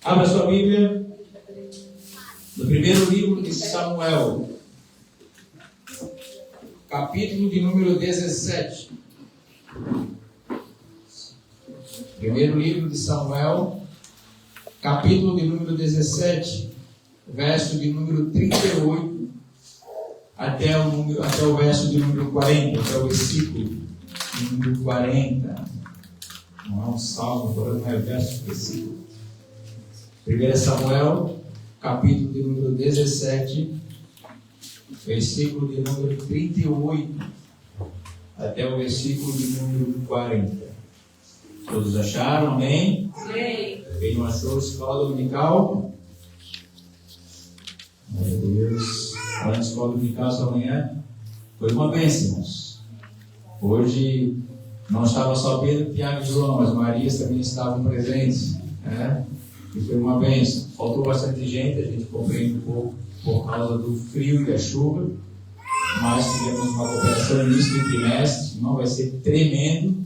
Abra sua Bíblia no primeiro livro de Samuel, capítulo de número 17. Primeiro livro de Samuel, capítulo de número 17, verso de número 38 até o verso de número 40, até o versículo de número 40. Não é um salmo, agora não é verso, versículo. 1 Samuel, capítulo de número 17, versículo de número 38 até o versículo de número 40. Todos acharam? Amém? Amém. Quem não achou, escola dominical? Meu Deus, falando de escola dominical essa manhã, foi uma bênção, irmãos. Hoje não estava só Pedro, Tiago e João, as Marias também estavam presentes, né? E foi uma bênção. Faltou bastante gente, a gente compreende um pouco por causa do frio e da chuva, mas tivemos uma cooperação nisso de trimestre, não vai ser tremendo.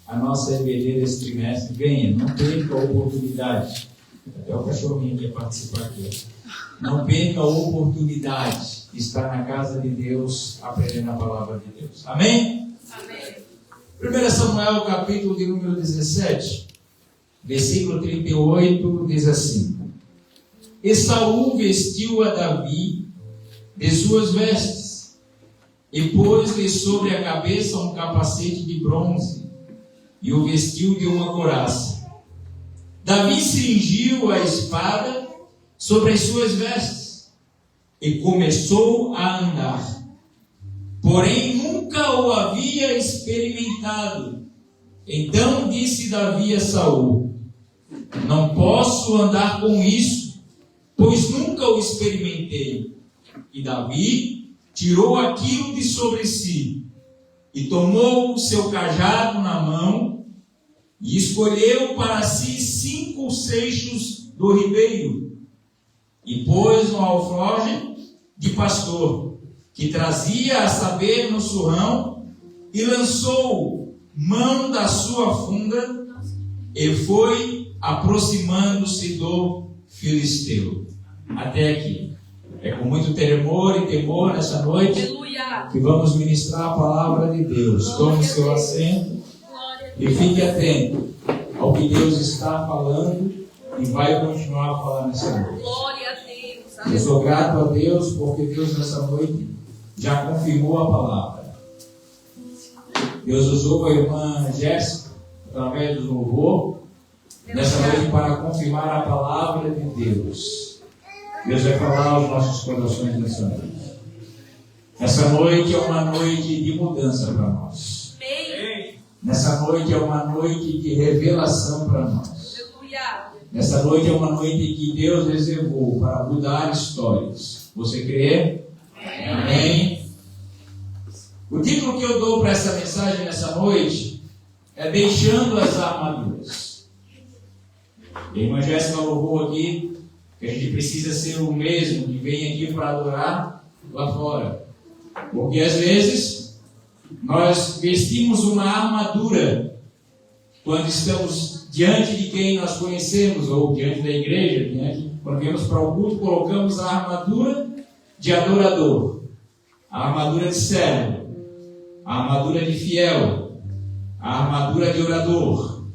A nossa EBD desse trimestre, venha, não perca a oportunidade. Até o cachorrinho que ia participar aqui. Não perca a oportunidade de estar na casa de Deus, aprendendo a palavra de Deus. Amém? Amém. 1 Samuel, capítulo de número 17, versículo 38, diz assim: E Saul vestiu a Davi de suas vestes, e pôs-lhe sobre a cabeça um capacete de bronze, e o vestiu de uma couraça. Davi cingiu a espada sobre as suas vestes, e começou a andar. Porém, nunca o havia experimentado. Então disse Davi a Saul: Não posso andar com isso, pois nunca o experimentei. E Davi tirou aquilo de sobre si, e tomou o seu cajado na mão, e escolheu para si 5 seixos do ribeiro, e pôs no alforje de pastor, que trazia a saber no surrão, e lançou mão da sua funda, e foi aproximando-se do filisteu. Até aqui. É com muito temor e temor nessa noite que vamos ministrar a palavra de Deus. Tome seu assento e fique atento ao que Deus está falando e vai continuar a falar nessa noite. Glória a Deus. Eu sou grato a Deus porque Deus nessa noite já confirmou a palavra. Deus usou a irmã Jéssica através do louvor nessa noite para confirmar a palavra de Deus. Deus vai falar aos nossos corações nessa noite. Essa noite é uma noite de mudança para nós. Nessa noite é uma noite de revelação para nós. Nessa noite é uma noite que Deus reservou para mudar histórias. Você crê? Amém? O título que eu dou para essa mensagem nessa noite é Deixando as Armaduras. A irmã Jéssica louvou aqui que a gente precisa ser o mesmo que vem aqui para adorar lá fora. Porque às vezes nós vestimos uma armadura quando estamos diante de quem nós conhecemos, ou diante da igreja, quando viemos para o culto, colocamos a armadura de adorador, a armadura de servo, a armadura de fiel, a armadura de orador,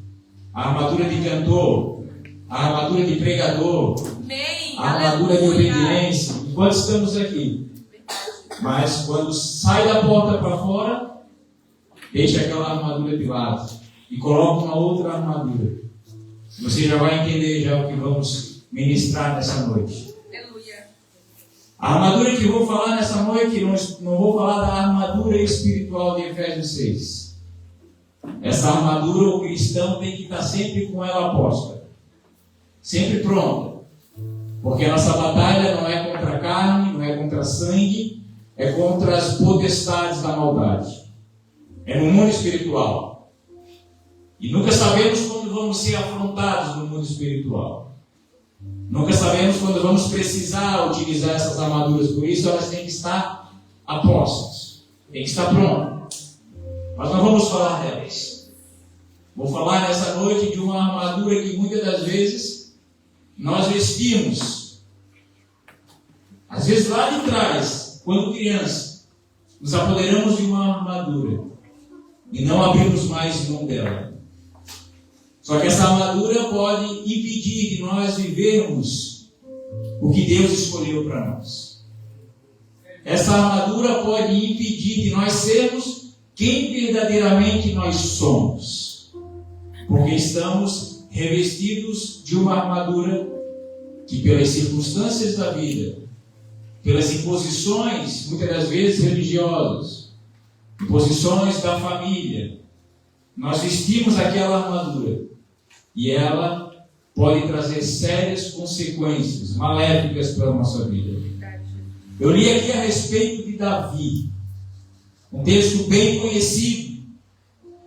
a armadura de cantor, a armadura de pregador, a armadura de obediência, enquanto estamos aqui. Mas quando sai da porta para fora, deixa aquela armadura de lado e coloca uma outra armadura. Você já vai entender já o que vamos ministrar nessa noite. A armadura que eu vou falar nessa noite, não vou falar da armadura espiritual de Efésios 6. Essa armadura o cristão tem que estar sempre com ela posta, sempre pronta. Porque a nossa batalha não é contra a carne, não é contra sangue, é contra as potestades da maldade. É no mundo espiritual. E nunca sabemos quando vamos ser afrontados no mundo espiritual. Nunca sabemos quando vamos precisar utilizar essas armaduras. Por isso elas têm que estar a postos. Tem que estar prontas. Mas não vamos falar delas. Vou falar nessa noite de uma armadura que muitas das vezes nós vestimos, às vezes lá de trás, quando criança, nos apoderamos de uma armadura e não abrimos mais mão dela. Só que essa armadura pode impedir que nós vivemos o que Deus escolheu para nós. Essa armadura pode impedir que nós sermos quem verdadeiramente nós somos, porque estamos revestidos de uma armadura que, pelas circunstâncias da vida, pelas imposições, muitas das vezes religiosas, imposições da família, nós vestimos aquela armadura e ela pode trazer sérias consequências maléficas para a nossa vida. Eu li aqui a respeito de Davi, um texto bem conhecido,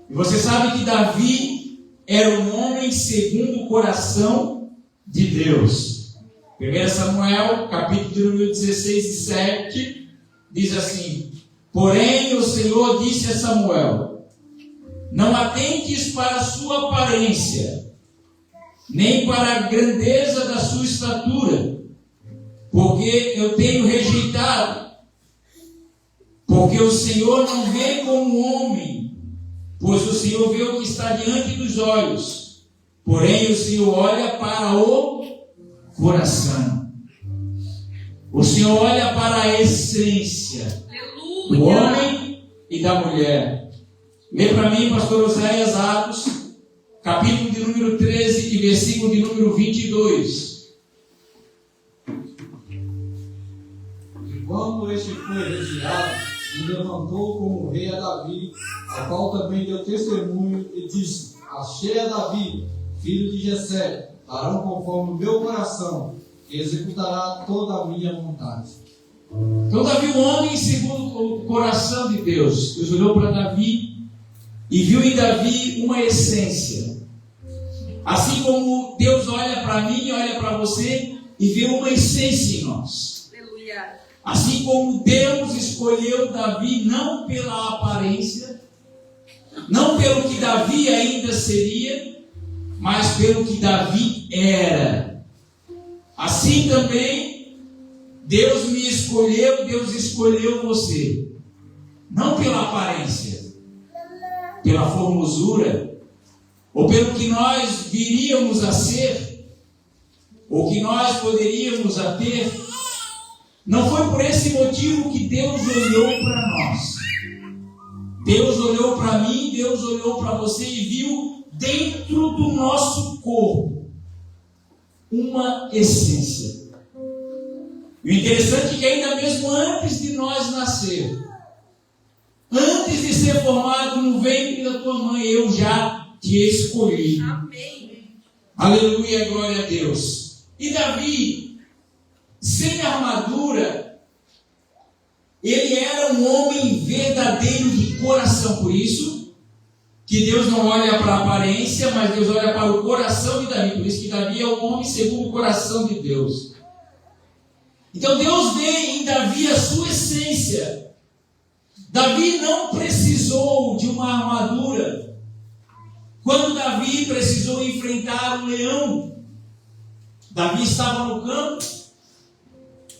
e você sabe que Davi era um homem segundo o coração de Deus. 1 Samuel, capítulo número 16:7, diz assim: porém o Senhor disse a Samuel: não atentes para a sua aparência, nem para a grandeza da sua estatura, porque eu tenho rejeitado. Porque o Senhor não vê como homem, pois o Senhor vê o que está diante dos olhos, porém o Senhor olha para o coração. O Senhor olha para a essência do homem e da mulher. Lê para mim, pastor Oséias, Atos, capítulo de número 13 e versículo de número 22. E quando este foi retirado, me levantou como rei a Davi, a qual também deu testemunho e disse: achei a Davi, filho de Jessé, varão conforme o meu coração, que executará toda a minha vontade. Então Davi, um homem segundo o coração de Deus. Deus olhou para Davi e viu em Davi uma essência. Assim como Deus olha para mim e olha para você e vê uma essência em nós. Aleluia. Assim como Deus escolheu Davi não pela aparência, não pelo que Davi ainda seria, mas pelo que Davi era. Assim também Deus me escolheu, Deus escolheu você. Não pela aparência, pela formosura, ou pelo que nós viríamos a ser, ou que nós poderíamos a ter. Não foi por esse motivo que Deus olhou para nós. Deus olhou para mim, Deus olhou para você e viu dentro do nosso corpo uma essência. E o interessante é que ainda mesmo antes de nós nascer, antes de ser formado no ventre da tua mãe, eu já te escolhi. Amém. Aleluia, glória a Deus. E Davi, sem armadura, ele era um homem verdadeiro de coração. Por isso que Deus não olha para a aparência, mas Deus olha para o coração de Davi. Por isso que Davi é um homem segundo o coração de Deus. Então Deus vê em Davi a sua essência. Davi não precisou de uma armadura. Quando Davi precisou enfrentar um leão, Davi estava no campo,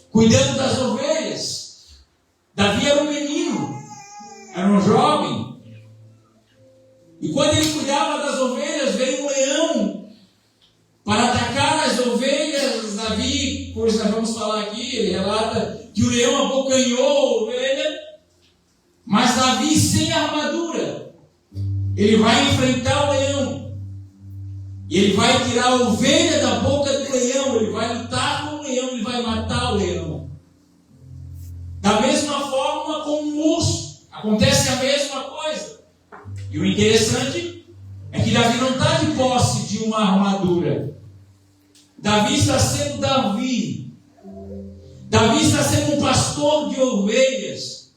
cuidando das ovelhas. Davi era um menino, era um jovem. E quando ele cuidava das ovelhas, veio um leão para atacar as ovelhas. Davi, por isso nós vamos falar aqui, ele relata que o leão abocanhou a ovelha, mas Davi sem armadura, ele vai enfrentar o leão, e ele vai tirar a ovelha da boca do leão, ele vai lutar com o leão, ele vai matar o leão. Da mesma forma com o urso, acontece a mesma coisa. E o interessante é que Davi não está de posse de uma armadura. Davi está sendo Davi. Davi está sendo um pastor de ovelhas.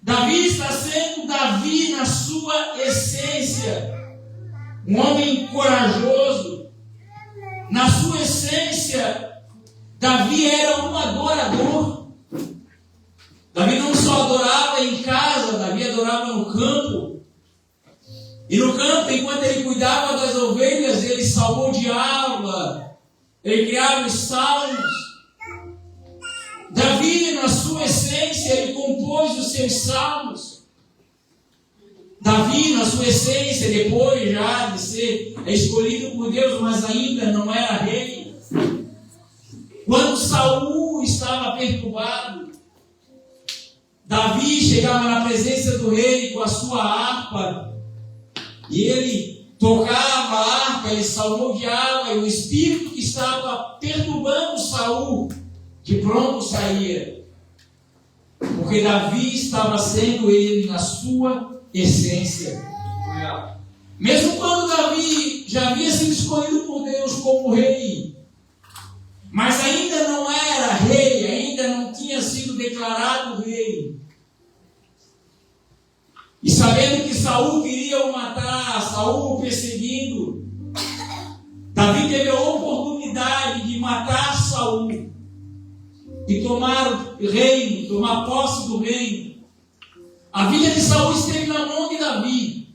Davi está sendo Davi na sua essência. Um homem corajoso. Na sua essência, Davi era um adorador. Davi não só adorava em casa, Davi adorava no campo. E no campo, enquanto ele cuidava das ovelhas, ele salmodiava, Ele criava os salmos. Davi, na sua essência, ele compôs os seus salmos. Davi, na sua essência, depois já de ser escolhido por Deus, mas ainda não era rei. Quando Saul estava perturbado, Davi chegava na presença do rei com a sua harpa, e ele tocava a harpa, ele salmodiava, e o espírito que estava perturbando Saul, de pronto saía. Porque Davi estava sendo ele na sua essência. Mesmo quando Davi já havia sido escolhido por Deus como rei, mas ainda não era rei, ainda não tinha sido declarado rei. E sabendo que Saul queria o matar, Saul o perseguindo, Davi teve a oportunidade de matar Saul e tomar o reino, tomar posse do reino. A vida de Saul esteve na mão de Davi,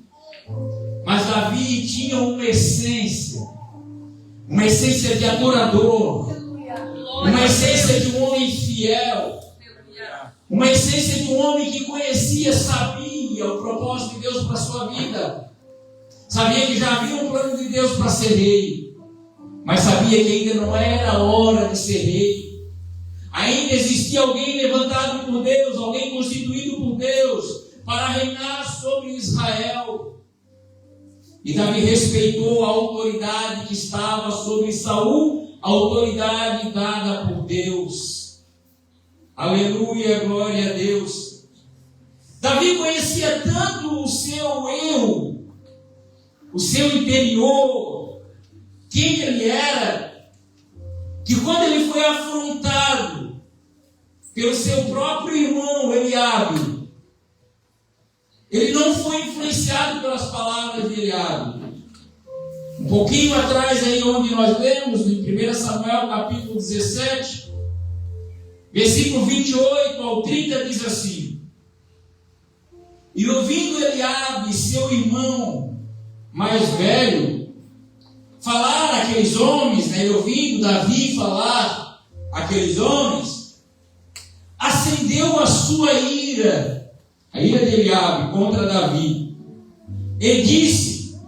mas Davi tinha uma essência de adorador, uma essência de um homem fiel, uma essência de um homem que conhecia, sabia o propósito de Deus para a sua vida, sabia que já havia um plano de Deus para ser rei, mas sabia que ainda não era a hora de ser rei. Ainda existia alguém levantado por Deus, alguém constituído por Deus para reinar sobre Israel. E Davi respeitou a autoridade que estava sobre Saul, a autoridade dada por Deus. Aleluia, glória a Deus. Davi conhecia tanto o seu eu, o seu interior, quem ele era, que quando ele foi afrontado pelo seu próprio irmão Eliabe, ele não foi influenciado pelas palavras de Eliabe. Um pouquinho atrás aí onde nós lemos, em 1 Samuel capítulo 17, versículo 28 ao 30, diz assim: E ouvindo Eliabe, seu irmão mais velho, falar aqueles homens, e ouvindo Davi falar aqueles homens, acendeu a sua ira, a ira de Eliabe contra Davi, e disse: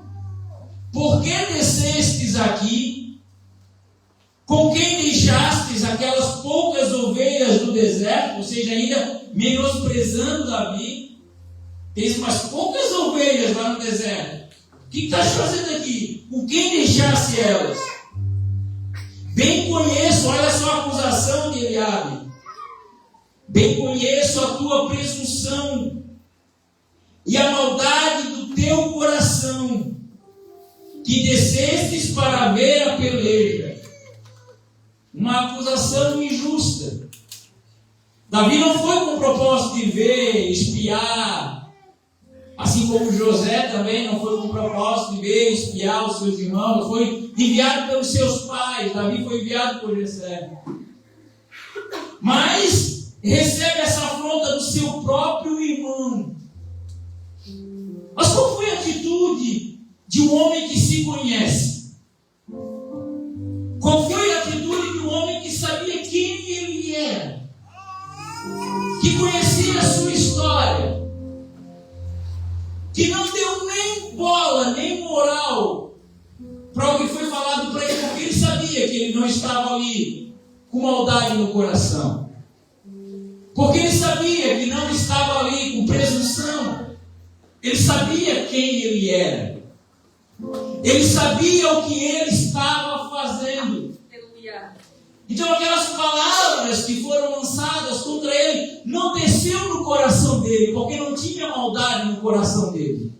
Por que descestes aqui? Com quem deixastes aquelas poucas ovelhas do deserto? Ou seja, ainda menosprezando Davi. Tens umas poucas ovelhas lá no deserto. O que estás fazendo aqui? Com quem deixaste elas? Bem conheço, olha só a acusação de Eliabe. Bem conheço a tua presunção e a maldade do teu coração, que descestes para ver a peleja. Uma acusação injusta. Davi não foi com o propósito de ver, espiar, assim como José também não foi com o propósito de ver, espiar os seus irmãos, foi enviado pelos seus pais. Davi foi enviado por Jessé. Mas recebe essa afronta do seu próprio irmão. Mas qual foi a atitude de um homem que se conhece? Qual foi a atitude de um homem que sabia quem ele era? Que conhecia a sua história? Que não deu nem bola, nem moral para o que foi falado para ele, porque ele sabia que ele não estava ali com maldade no coração. Porque ele sabia que não estava ali com presunção. Ele sabia quem ele era. Ele sabia o que ele estava fazendo. Então aquelas palavras que foram lançadas contra ele não desceu no coração dele, porque não tinha maldade no coração dele.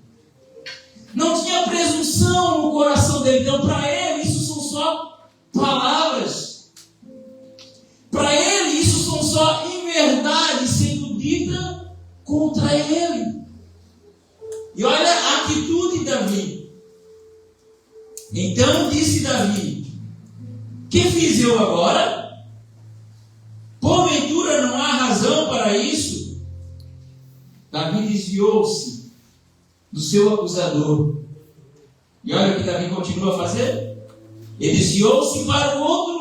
Não tinha presunção no coração dele. Então para ele isso são só palavras. Para ele isso são só inverdades sendo dita contra ele. E olha a atitude de Davi. Então disse Davi: Que fiz eu agora? Porventura não há razão para isso? Davi desviou-se do seu acusador. E olha o que Davi continua a fazer. Ele desviou-se para o outro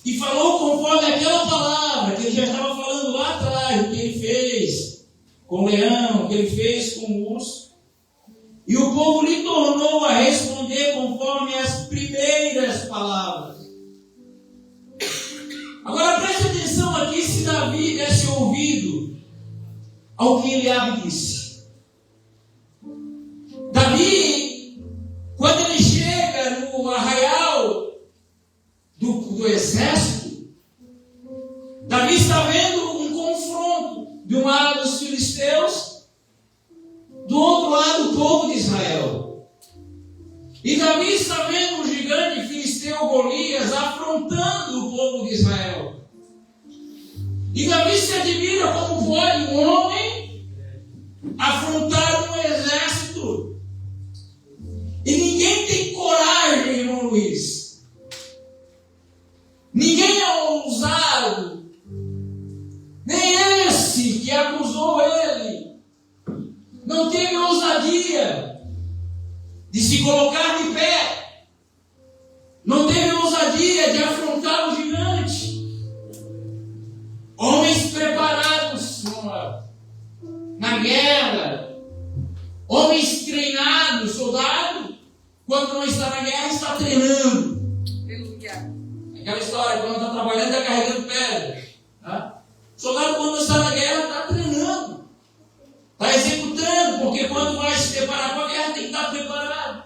E falou conforme aquela palavra que ele já estava falando lá atrás, o que ele fez com o leão, o que ele fez com o urso. E o povo lhe tornou a responder conforme as primeiras palavras. Agora preste atenção aqui se Davi desse ouvido ao que Eliabe disse. Davi, quando ele chega no arraial do exército, Davi está vendo um confronto. De um lado os filisteus, do outro lado o povo de Israel. E Davi está vendo o gigante filisteu Golias afrontando o povo de Israel. E Davi se admira como pode um homem afrontar um exército. E ninguém tem coragem, irmão Luiz. Ninguém é ousado. Nem esse que acusou ele não teve ousadia de se colocar de pé. Não teve ousadia de afrontar o gigante. Homens preparados na guerra. Homens treinados. Soldado, quando não está na guerra, está treinando. Aquela história, quando está trabalhando, está carregando pedra. Tá? Soldado, quando está na guerra, está treinando. Está executando, porque quando vai se preparar para a guerra, tem que estar preparado.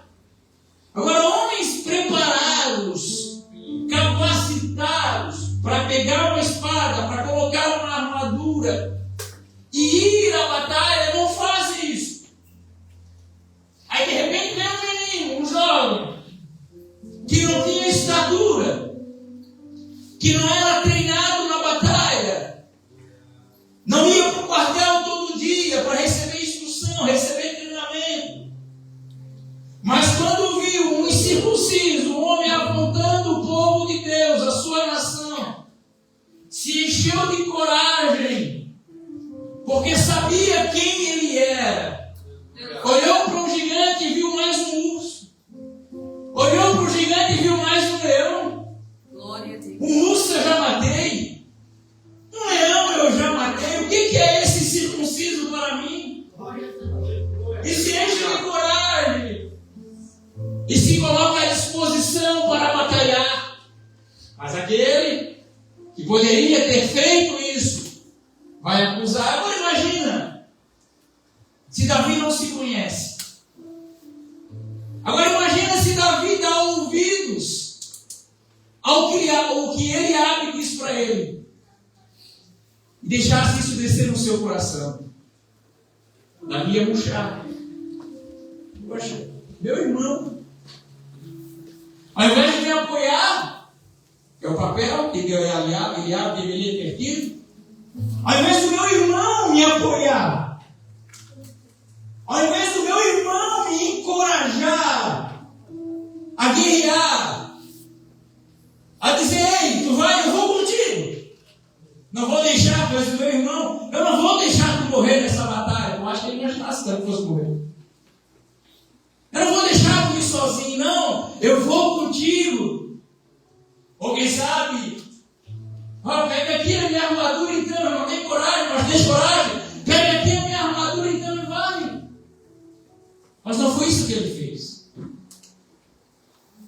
Agora, homens preparados, capacitados para pegar uma espada, para colocar uma armadura e ir à batalha, não fazem isso. Aí, de repente, vem um menino, um jovem, que não tinha estatura, que não era treinado na batalha, não ia para o quartel todo dia para receber instrução, receber treinamento. Mas quando viu um incircunciso, um homem apontando o povo de Deus, a sua nação, se encheu de coragem, porque sabia quem ele era. Olhou para um gigante e viu mais um urso. Olhou para o gigante e viu mais um leão. Um urso eu já matei. Um leão eu já matei. O que é esse circunciso para mim? E se enche de coragem. E se coloca à disposição para batalhar. Mas aquele que poderia ter feito isso vai acusar. Agora imagina, se Davi não se conhece. Agora imagina se Davi dá ouvidos ao que Eliabe diz para ele. E deixasse isso descer no seu coração. Davi ia murchar. Poxa, meu irmão, ao invés de me apoiar, que é o papel que Eliabe deveria ter tido, ao invés do meu irmão me apoiar, ao invés do meu irmão me encorajar a guerrear, a dizer, ei, tu vai, eu vou contigo. Não vou deixar, tu és meu irmão, eu não vou deixar tu morrer nessa batalha. Eu acho que ele não achasse que fosse morrer. Eu não vou deixar tu ir sozinho, não. Eu vou contigo. Ou quem sabe, pega aqui a minha armadura então, eu não tenho coragem, mas tem coragem. Pega aqui a minha armadura então e vai. Mas não foi isso que ele fez.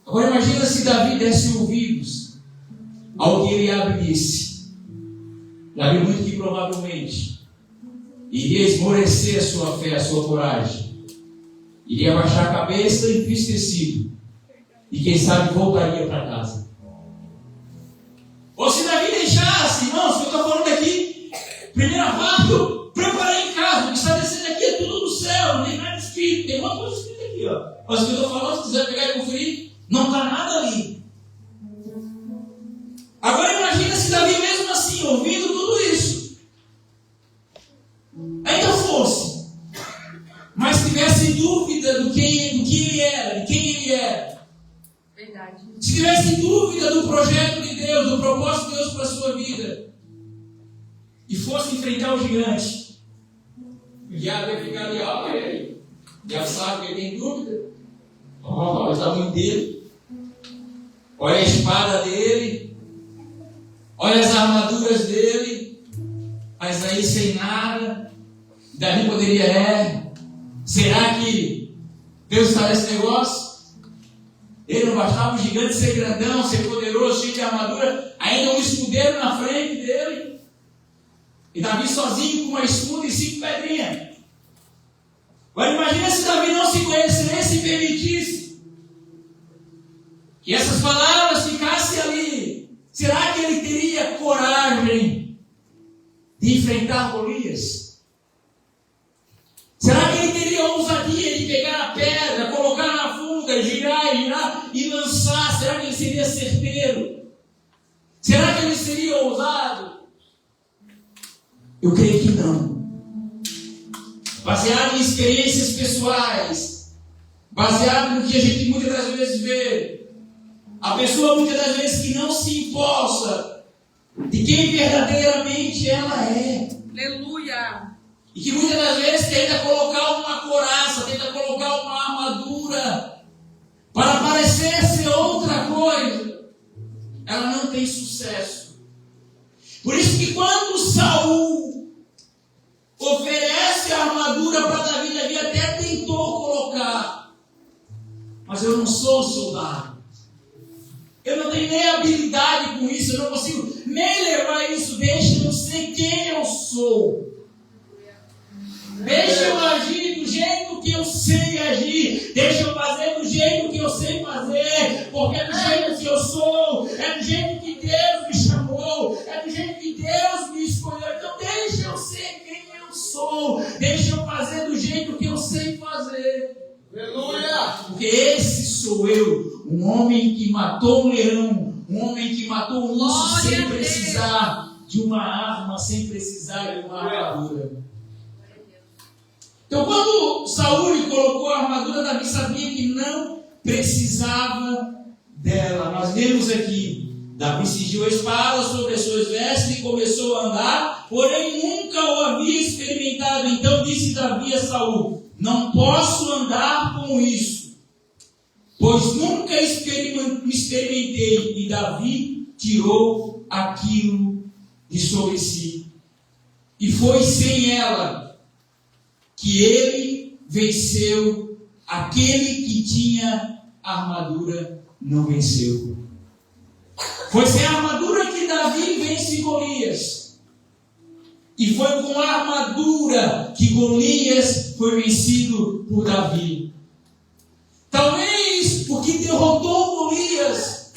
Agora imagina se Davi desse ouvidos ao que Eliabe disse. Davi muito que provavelmente iria esmorecer a sua fé, a sua coragem. Iria baixar a cabeça entristecido. E quem sabe voltaria para casa. Ou se Davi deixasse, irmãos, que eu estou falando aqui, primeira parte eu preparei em casa, o que está descendo aqui é tudo do céu, não tem nada escrito, tem uma coisa escrita aqui, ó. Mas o que eu estou falando, se quiser pegar e conferir, não está nada ali. Agora imagina se Davi mesmo assim, ouvindo tudo isso, ainda fosse, mas tivesse dúvida do que ele era, de quem ele era. Verdade. Se tivesse dúvida do projeto de Deus, do propósito de Deus para a sua vida, e fosse enfrentar o gigante, o diabo ia ficar ali, ó, ele já sabe que ele tem dúvida. Olha o tamanho dele, olha a espada dele, olha as armaduras dele, mas aí sem nada. Davi poderia, será que Deus está nesse negócio? Ele não bastava o gigante ser grandão, ser poderoso, cheio de armadura, ainda um escudeiro na frente dele. E Davi sozinho com uma escuda e 5 pedrinhas. Agora imagina se Davi não se conhecesse e permitisse que essas palavras ficassem ali. Será que ele teria coragem de enfrentar Golias? Será que ele teria ousadia de pegar a pedra, colocar na funda, girar e lançar? Será que ele seria certeiro? Será que ele seria ousado? Eu creio que não. Baseado em experiências pessoais, baseado no que a gente muitas das vezes vê, a pessoa muitas das vezes que não se imposta de quem verdadeiramente ela é. Aleluia! E que muitas das vezes tenta colocar uma couraça, tenta colocar uma armadura para parecer ser outra coisa. Ela não tem sucesso. Por isso que quando Saul oferece a armadura para Davi, Davi até tentou colocar. Mas eu não sou soldado. Eu não tenho nem habilidade com isso. Eu não consigo nem levar isso. Deixa eu ser quem eu sou. Deixa eu agir do jeito que eu sei agir. Deixa eu fazer do jeito que eu sei fazer. Porque é do jeito que eu sou. É do jeito que Deus me chamou. É do jeito que Deus me escolheu. Então deixa eu ser quem eu sou. Deixa eu fazer do jeito que eu sei fazer. Aleluia! Porque esse sou eu. Um homem que matou um leão. Um homem que matou um urso sem precisar de uma arma. Sem precisar de uma armadura. Então, quando Saul lhe colocou a armadura, Davi sabia que não precisava dela. Nós vemos aqui, Davi cingiu a espada sobre as suas vestes e começou a andar, porém nunca o havia experimentado. Então disse Davi a Saul: não posso andar com isso, pois nunca experimentei. E Davi tirou aquilo de sobre si, e foi sem ela que ele venceu. Aquele que tinha armadura não venceu. Foi sem a armadura que Davi vence Golias. E foi com a armadura que Golias foi vencido por Davi. Talvez porque derrotou Golias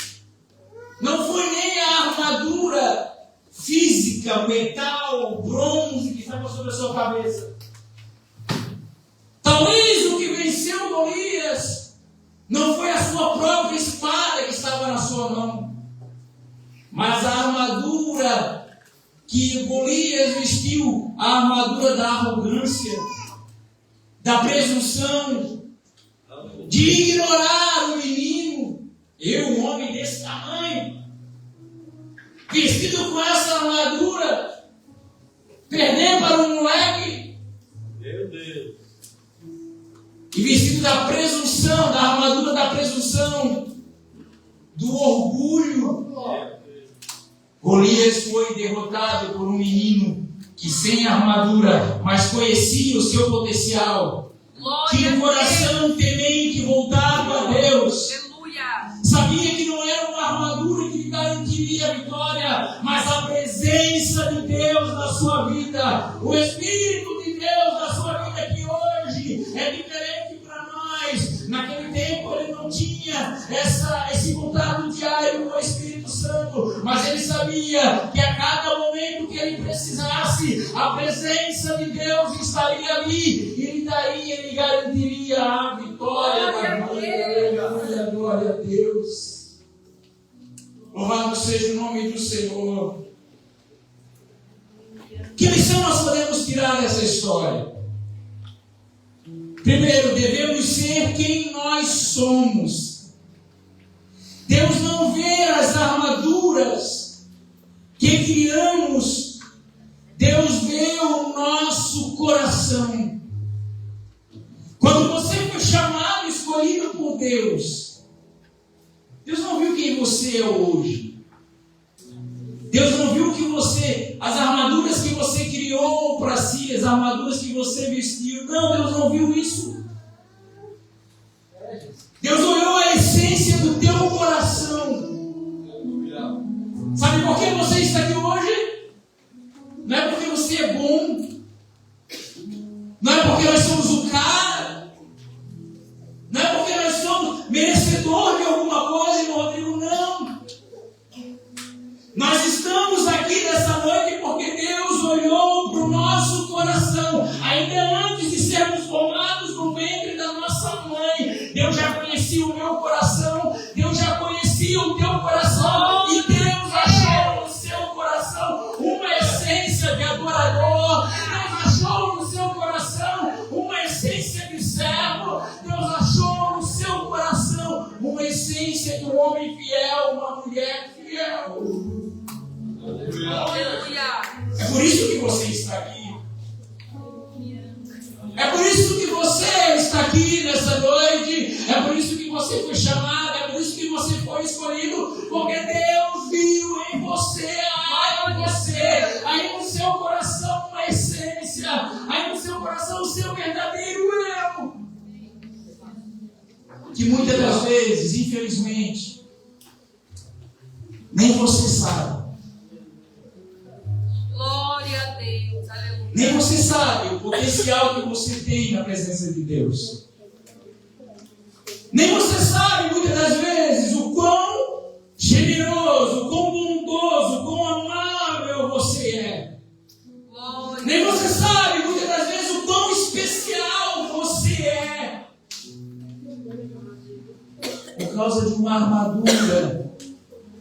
não foi nem a armadura física, metal, bronze que estava sobre a sua cabeça. Talvez o que venceu Golias não foi a sua própria espada que estava na sua mão, mas a armadura que Golias vestiu, a armadura da arrogância, da presunção, de ignorar o menino. Eu, um homem desse tamanho, vestido com essa armadura, perder para um moleque. Meu Deus. E vestido da presunção, da armadura da presunção, do orgulho. Golias foi derrotado por um menino que sem armadura, mas conhecia o seu potencial. Tinha um coração temente, voltado a Deus. Aleluia! Sabia que não era uma armadura que lhe garantiria a vitória, mas a presença de Deus na sua vida. O Espírito de Deus na sua vida, que hoje é diferente para nós. Naquele tempo ele não tinha esse contato diário com o Espírito Santo, mas ele sabia que a cada momento que ele precisasse, a presença de Deus estaria ali, e daí ele garantiria a vitória. Glória a Deus. Louvado seja o nome do Senhor. Que lição nós podemos tirar dessa história? Primeiro, devemos ser quem nós somos. Deus não vê as armaduras que criamos, Deus vê o nosso coração. Quando você foi chamado, escolhido por Deus, Deus não viu quem você é hoje. Deus não viu que as armaduras que você criou para si, as armaduras que você vestiu. Não, Deus não viu isso. Deus olhou a essência do teu coração. Sabe por que você está aqui hoje? Não é porque você é bom. Não é porque nós somos o cara. Não é porque nós somos merecedor de alguma coisa, irmão Rodrigo, não. Nós estamos aqui nessa noite porque Deus olhou para o nosso coração. Ainda antes de sermos formados no ventre da nossa mãe, Deus já conhecia o meu coração, Deus já conhecia o teu coração, e Deus achou no seu coração uma essência de adorador, Deus achou no seu coração uma essência de servo, Deus achou no seu coração uma essência de um homem fiel, uma mulher fiel. Aleluia. É por isso que você está aqui. É por isso que você está aqui nessa noite. É por isso que você foi chamado. É por isso que você foi escolhido. Porque Deus viu em você, aí no seu coração uma essência, aí no seu coração o seu verdadeiro eu. Que muitas das vezes, infelizmente, nem você sabe. Glória a Deus, aleluia. Nem você sabe o potencial que você tem na presença de Deus. Nem você sabe, muitas das vezes, o quão generoso, o quão bondoso, o quão amável você é. Glória. Nem você sabe, muitas das vezes, o quão especial você é. Por causa de uma armadura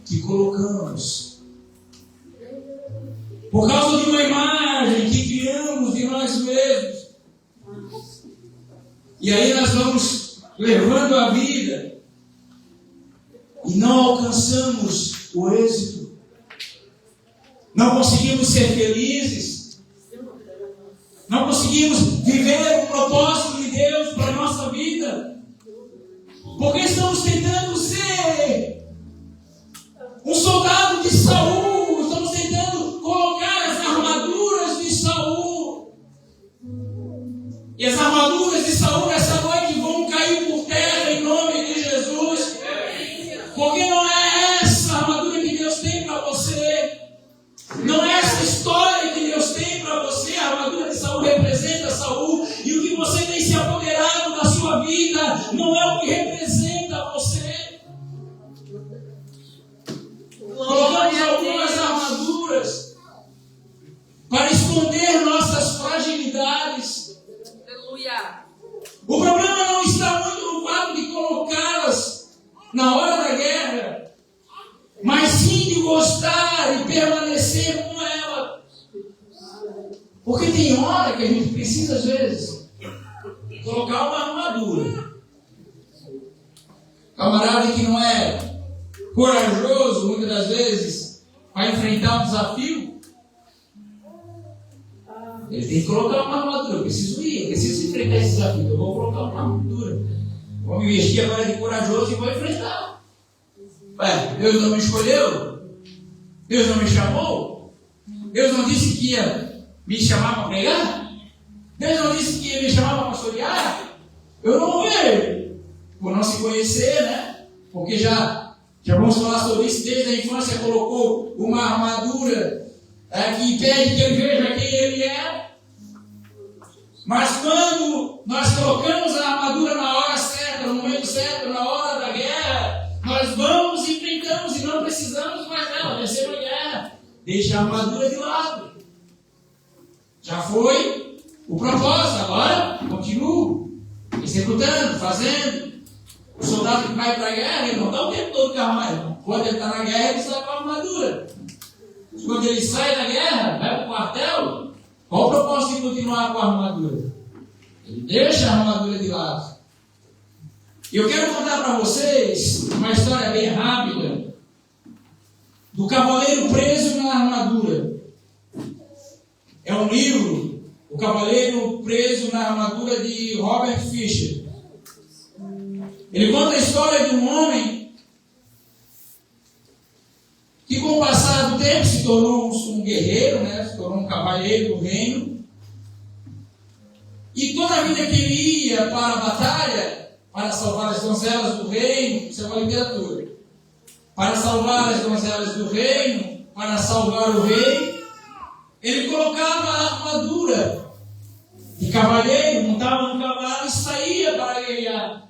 que colocamos. Por causa de uma imagem que criamos de nós mesmos. E aí nós vamos levando a vida e não alcançamos o êxito. Não conseguimos ser felizes. Não conseguimos viver o propósito de Deus para a nossa vida. Porque estamos tentando ser um soldado de Saul. Estamos tentando colocar as armaduras de Saul. E as armaduras de Saul nessa noite vão cair por terra em nome de Jesus. Porque não é essa a armadura que Deus tem para você. Não é essa história que Deus tem para você. A armadura de Saul representa Saul. E o que você tem se apoderado da sua vida não é o que representa você. Colocamos algumas armaduras para esconder nossas fragilidades. Aleluia. O problema não está muito no fato de colocá-las na hora da guerra, mas sim de gostar e permanecer com ela. Porque tem hora que a gente precisa, às vezes, colocar uma armadura. Camarada que não é corajoso, muitas das vezes, para enfrentar um desafio, ele tem que colocar uma armadura. Eu preciso enfrentar esse desafio. Eu vou colocar uma armadura. Vou me vestir agora de corajoso e vou enfrentar. Ué, Deus não me escolheu? Deus não me chamou? Deus não disse que ia me chamar para pregar? Deus não disse que ia me chamar para pastorear? Eu não vejo. Por não se conhecer, né? Porque já vamos falar sobre isso. Desde a infância colocou uma armadura que impede que ele veja quem ele é. Mas quando nós colocamos a armadura na hora certa, no momento certo, na hora da guerra, nós vamos e enfrentamos e não precisamos mais dela, vencer a guerra. Deixa a armadura de lado. Já foi o propósito, agora continuo executando, fazendo. O soldado que vai para a guerra, ele não está o tempo todo com a armadura. Quando ele está na guerra, ele sai com a armadura. Quando ele sai da guerra, vai para o quartel, qual o propósito de continuar com a armadura? Ele deixa a armadura de lado. E eu quero contar para vocês uma história bem rápida do cavaleiro preso na armadura. É um livro, O Cavaleiro Preso na Armadura, de Robert Fisher. Ele conta a história de um homem que que com o passar do tempo se tornou um guerreiro, né? Se tornou um cavaleiro do reino. E toda a vida que ele ia para a batalha, para salvar as donzelas do reino, isso é uma literatura, para salvar as donzelas do reino, para salvar o rei, ele colocava a armadura de cavaleiro, montava no cavalo e saía para guerrear.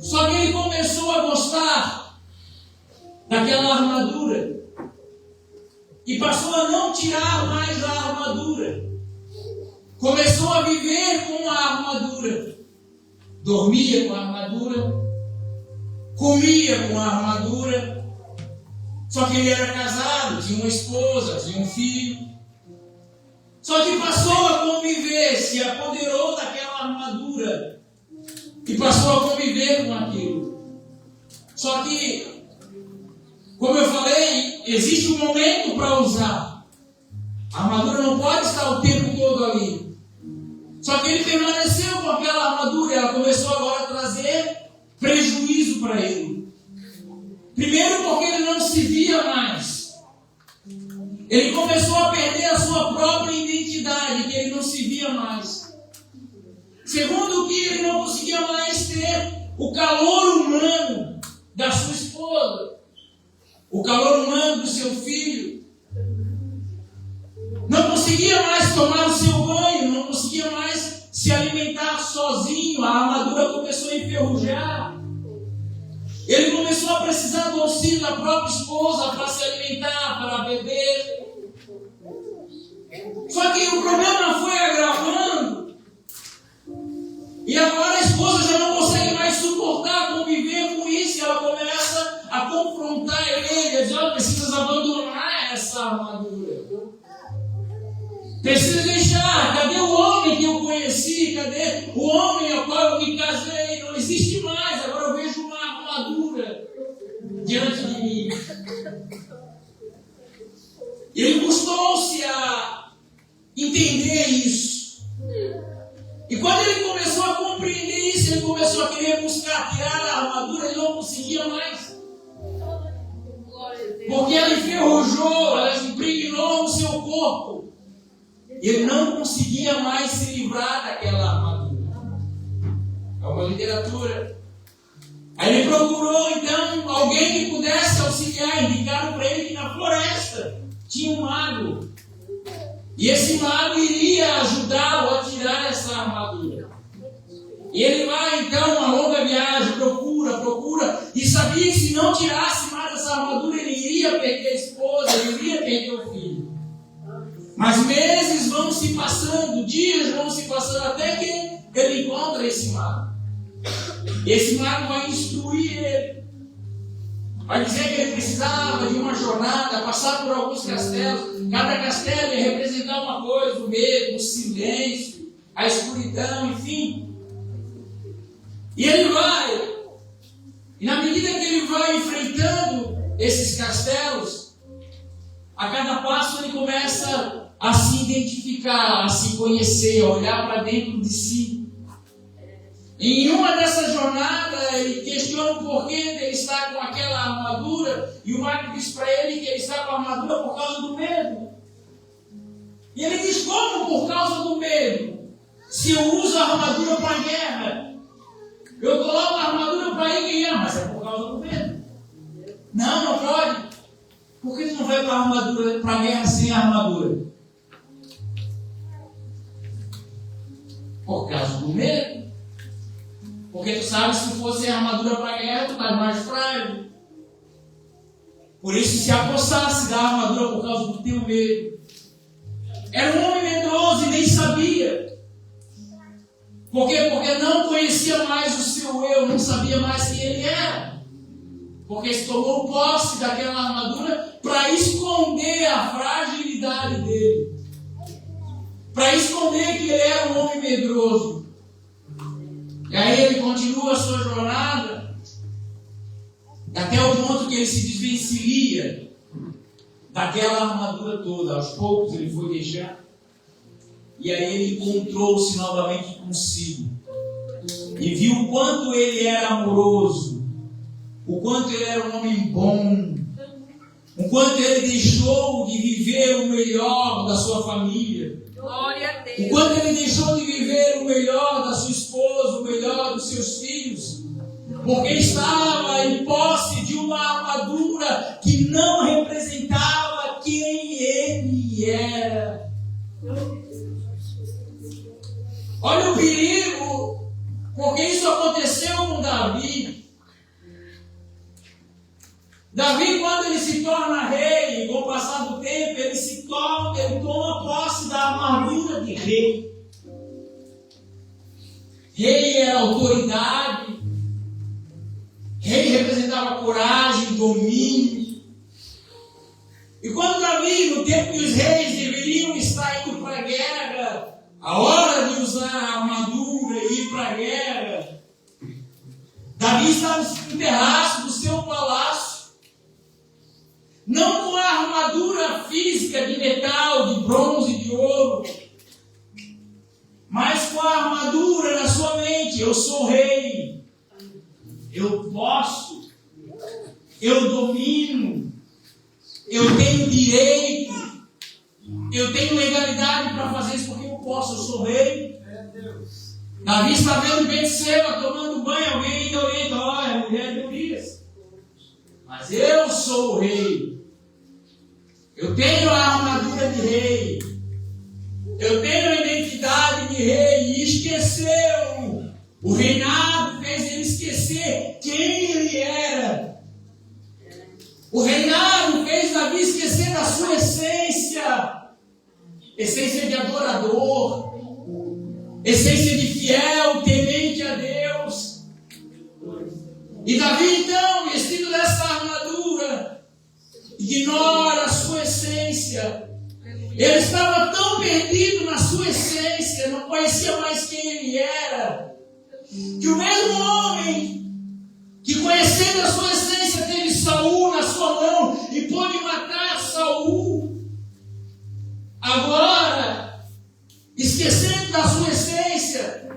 Só que ele começou a gostar daquela armadura e passou a não tirar mais a armadura. Começou a viver com a armadura. Dormia com a armadura, comia com a armadura. Só que ele era casado, tinha uma esposa, tinha um filho. Só que passou a conviver, se apoderou daquela armadura e passou a conviver com aquilo. Só que, como eu falei, existe um momento para usar. A armadura não pode estar o tempo todo ali. Só que ele permaneceu com aquela armadura e ela começou agora a trazer prejuízo para ele. Primeiro porque ele não se via mais. Ele começou a perder a sua própria identidade, que ele não se via mais. Segundo que ele não conseguia mais ter o calor humano da sua esposa, o calor humano do seu filho. Não conseguia mais tomar o seu banho, não conseguia mais se alimentar sozinho, a armadura começou a enferrujar. Ele começou a precisar do auxílio da própria esposa para se alimentar, para beber. Só que o problema foi agravando. E agora a esposa já não consegue mais suportar, conviver com isso. E ela começa a confrontar ele, a dizer: "Olha, precisas abandonar essa armadura. Precisa deixar. Cadê o homem que eu conheci? Cadê o homem ao qual eu me casei? Não existe mais. Agora eu vejo uma armadura diante de mim." Ele custou-se a entender isso. E quando ele começou a compreender isso, ele começou a querer buscar tirar a armadura, ele não conseguia mais. Porque ela enferrujou, ela impregnou no seu corpo. Ele não conseguia mais se livrar daquela armadura. É uma literatura. Aí ele procurou então alguém que pudesse auxiliar. Indicaram para ele que na floresta tinha um mago. E esse mago iria ajudá-lo a tirar essa armadura. E ele vai então, uma longa viagem, procura, e sabia que se não tirasse mais essa armadura, ele iria perder a esposa, ele iria perder o filho. Mas meses vão se passando, dias vão se passando, até que ele encontra esse mago. Esse mago vai instruir ele. Vai dizer que ele precisava de uma jornada, passar por alguns castelos. Cada castelo ia representar uma coisa: o medo, o silêncio, a escuridão, enfim. E ele vai. E na medida que ele vai enfrentando esses castelos, a cada passo ele começa a se identificar, a se conhecer, a olhar para dentro de si. Em uma dessas jornadas, ele questiona o porquê dele estar com aquela armadura, e o mago diz para ele que ele está com a armadura por causa do medo. E ele diz: como por causa do medo? Se eu uso a armadura para a guerra, eu coloco a armadura para ir guerrear, mas é por causa do medo. Não, não pode. Por que tu não vai para a guerra sem a armadura? Por causa do medo. Porque tu sabe, se fosse a armadura para a guerra, tu estás mais frágil. Por isso, se apossasse da armadura por causa do teu medo. Era um homem medroso e nem sabia. Por quê? Porque não conhecia mais o seu eu, não sabia mais quem ele era. Porque se tomou posse daquela armadura para esconder a fragilidade dele. Para esconder que ele era um homem medroso. E aí ele continua a sua jornada até o ponto que ele se desvencilha daquela armadura toda. Aos poucos ele foi deixar. E aí ele encontrou-se novamente consigo. E viu o quanto ele era amoroso. O quanto ele era um homem bom. o quanto ele deixou de viver o melhor da sua família, Glória a o Deus. quanto ele deixou de viver o melhor da sua esposa, o melhor dos seus filhos, porque estava em posse de uma armadura que não representava quem ele era. Olha o perigo, porque isso aconteceu com Davi. Davi, quando ele se torna rei, com o passar do tempo, ele toma posse da armadura de rei. Rei era autoridade, rei representava coragem, domínio. E quando Davi, no tempo que os reis deveriam estar indo para a guerra, a hora de usar a armadura e ir para a guerra, Davi estava no terraço do seu palácio, não com a armadura física de metal, de bronze, de ouro, mas com a armadura na sua mente. Eu sou rei, eu posso, eu domino, eu tenho direito, eu tenho legalidade para fazer isso porque eu posso, eu sou rei. Davi está vendo Betseba tomando banho, alguém ainda orienta, olha, a mulher de Urias. Mas eu sou o rei. Eu tenho a armadura de rei. Eu tenho a identidade de rei. E esqueceu. O reinado fez ele esquecer quem ele era. O reinado fez Davi esquecer da sua essência. Essência de adorador. Essência de fiel, temente a Deus. E Davi, então, vestido dessa armadura, ignora a sua essência. Ele estava tão perdido na sua essência, não conhecia mais quem ele era, que o mesmo homem que, conhecendo a sua essência, teve Saul na sua mão e pôde matar Saul, agora, esquecendo da sua essência,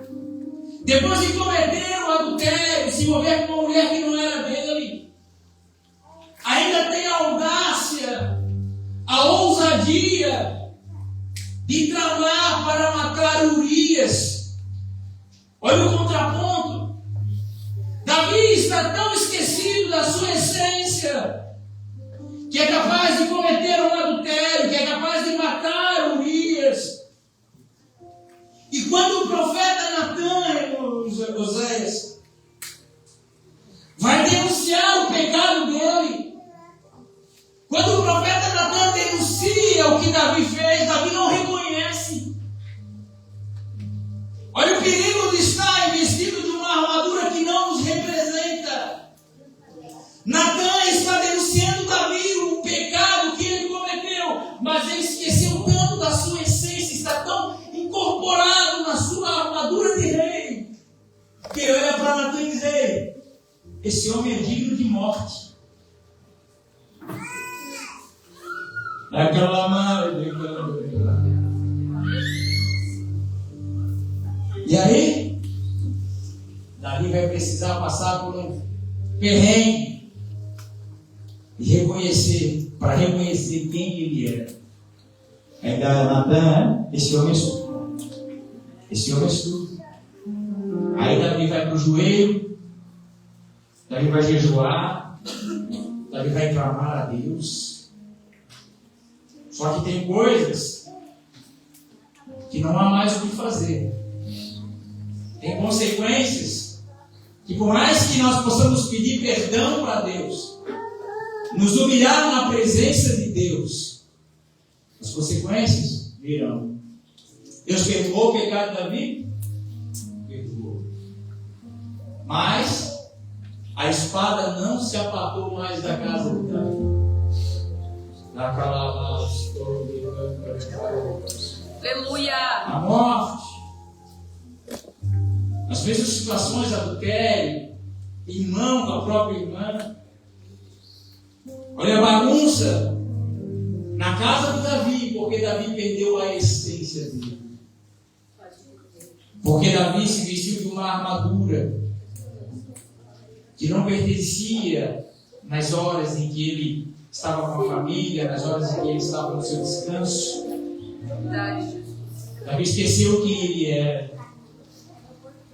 depois de cometer o adultério, se envolver com uma mulher que não era dele, ainda tem a audácia, a ousadia de tramar para matar Urias. Olha o contraponto. Davi está tão esquecido da sua essência que é capaz de cometer um adultério, que é capaz de matar Urias. E quando o profeta Natan, Oséias, vai denunciar o pecado dele, quando o profeta Natan denuncia o que Davi fez, Davi não reconhece. Olha o perigo de estar investido de uma armadura que não nos representa. Natan está denunciando Davi o pecado que ele cometeu, mas ele esqueceu tanto da sua essência, está tão incorporado na sua armadura de rei, que olha para Natan e diz: esse homem é digno de morte. E aí, Davi vai precisar passar por um perrengue e reconhecer, para reconhecer quem ele era. Ainda Natan, esse homem é tudo. Esse homem é tudo. Aí Davi vai para o joelho, Davi vai jejuar, Davi vai clamar a Deus. Só que tem coisas que não há mais o que fazer. Tem consequências que, por mais que nós possamos pedir perdão para Deus, nos humilhar na presença de Deus, as consequências virão. Deus perdoou o pecado de Davi? Perdoou. Mas a espada não se apartou mais da casa de Davi. Aleluia. A morte, as mesmas situações de adultério, irmão com a própria irmã. Olha a bagunça na casa de Davi, porque Davi perdeu a essência dele. Porque Davi se vestiu de uma armadura que não pertencia nas horas em que ele estava com a família, nas horas em que ele estava no seu descanso. Davi esqueceu quem ele era.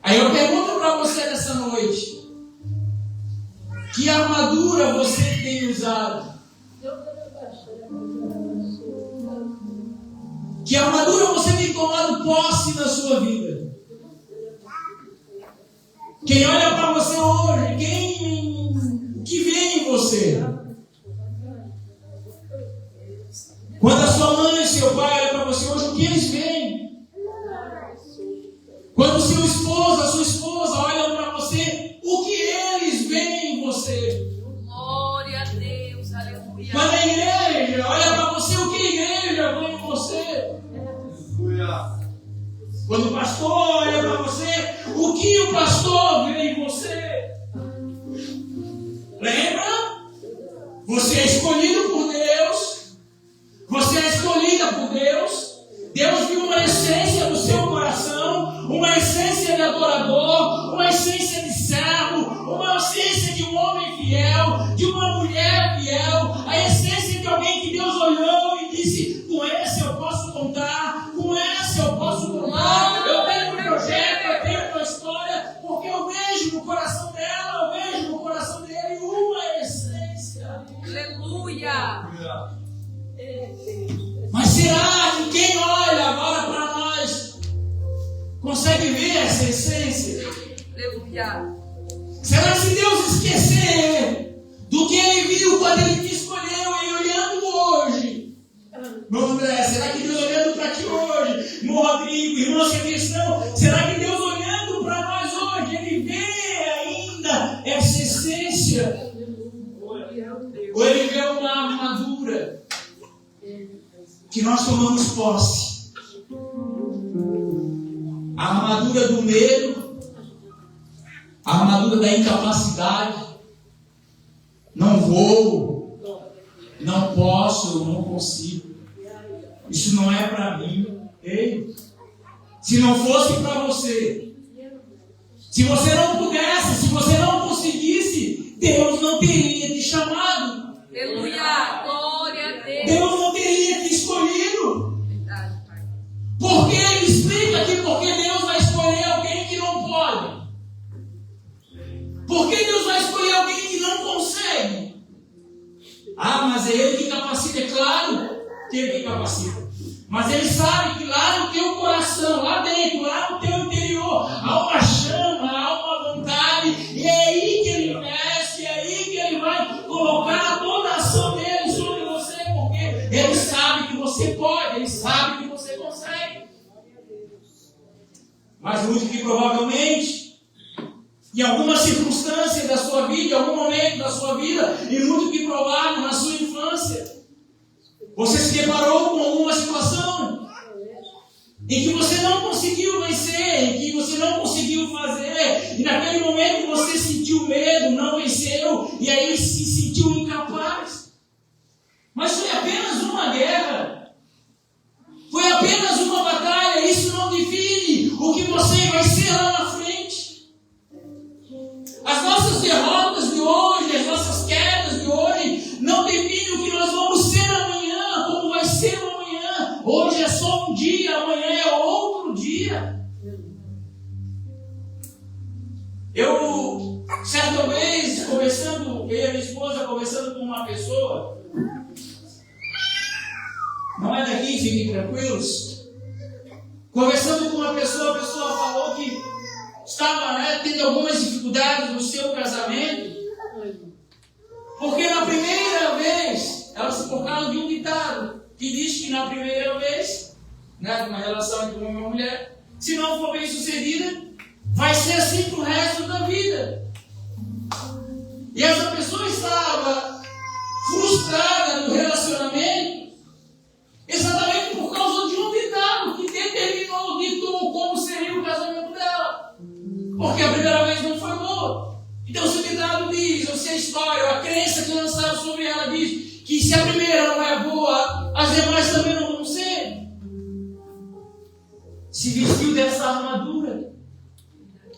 Aí eu pergunto para você nessa noite: que armadura você tem usado? Que armadura você tem tomado posse na sua vida? Quem olha para você hoje, o que vê em você? Quando a sua mãe e seu pai olham para você hoje, o que eles veem? Quando o seu esposo, a sua esposa olham para você, o que eles veem em você? Glória a Deus, aleluia. Quando a igreja olha para você, o que a igreja vê em você? Aleluia. Quando o pastor olha para você, o que o pastor vê em você? Lembra? Você é escolhido por Deus. Você é escolhida por Deus. Deus viu uma essência no seu coração, uma essência de adorador, uma essência de servo, uma essência de um homem fiel, de uma mulher fiel, a essência de alguém que Deus olhou e disse: com esse eu posso contar, com esse eu posso contar, eu tenho um projeto, eu tenho uma história, porque eu vejo no coração dela, eu vejo no coração dele uma essência. Aleluia. Mas será que quem olha agora para nós consegue ver essa essência? Aleluia. Será que se Deus esquecer do que Ele viu quando Ele te escolheu, Ele olhando hoje? Meu André, será que Deus olhando para ti hoje? Meu Rodrigo, irmão, que é cristão, será que Deus olhando para nós hoje, Ele vê ainda essa essência? Ou Ele vê uma armadura que nós tomamos posse? A armadura do medo, a armadura da incapacidade. Não vou, não posso, não consigo. Isso não é para mim. Ei, se não fosse para você, se você não pudesse, se você não conseguisse, Deus não teria te chamado. Aleluia. Glória a Deus. Deus não teria te escolhido. Verdade, Pai. Porque Ele explica aqui porque Deus vai escolher alguém que não pode. Por que Deus vai escolher alguém que não consegue? Ah, mas é Ele que capacita, é claro que Ele que capacita. Mas Ele sabe que lá no teu coração, lá dentro, lá no teu interior, há uma chama, há uma vontade, e é aí que Ele mexe, é aí que Ele vai colocar toda a ação dele sobre você, porque Ele sabe que você pode, Ele sabe que você consegue. Mas muito que provavelmente, em alguma circunstância da sua vida, em algum momento da sua vida, e muito que provável na sua infância, você se deparou com alguma situação em que você não conseguiu vencer, em que você não conseguiu fazer, e naquele momento você sentiu medo, não venceu, e aí se sentiu incapaz. Mas foi apenas uma guerra, foi apenas uma batalha, isso não define o que você vai ser lá na frente. As nossas derrotas de hoje, as nossas quedas de hoje, não definem o que nós vamos ser amanhã, como vai ser amanhã. Hoje é só um dia, amanhã é outro dia. Eu, certa vez, eu e a minha esposa conversando com uma pessoa, não é daqui, fiquem tranquilos, conversando com uma pessoa, a pessoa falou que estava tendo algumas dificuldades no seu casamento, porque na primeira vez, ela se por causa de um ditado, que diz que na primeira vez, uma relação entre homem e mulher, se não for bem sucedida, vai ser assim pro resto da vida. E essa pessoa estava frustrada no relacionamento, exatamente por causa de um ditado que ditou como seria o casamento dela. Porque a primeira vez não foi boa. Então, se o ditado diz, ou se a história, a crença que lançaram sobre ela diz que se a primeira não é boa, as demais também não vão ser. Se vestiu dessa armadura.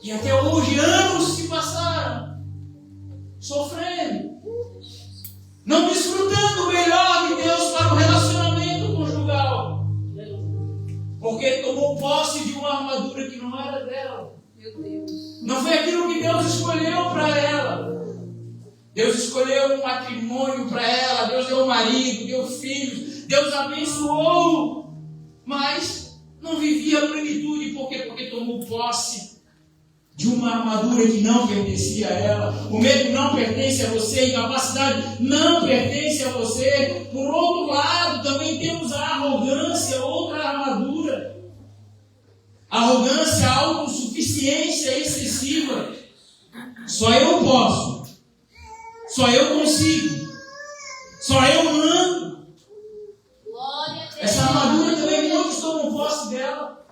E até hoje, anos se passaram, sofrendo, não desfrutando Deus escolheu um matrimônio para ela, Deus deu um marido, deu filhos, Deus abençoou, mas não vivia a plenitude. Por quê? Porque tomou posse de uma armadura que não pertencia a ela. O medo não pertence a você, a incapacidade não pertence a você. Por outro lado, também temos a arrogância, outra armadura. Arrogância, autossuficiência excessiva. Só eu posso. Só eu consigo. Só eu mando. Essa armadura também muitos tomam posse dela.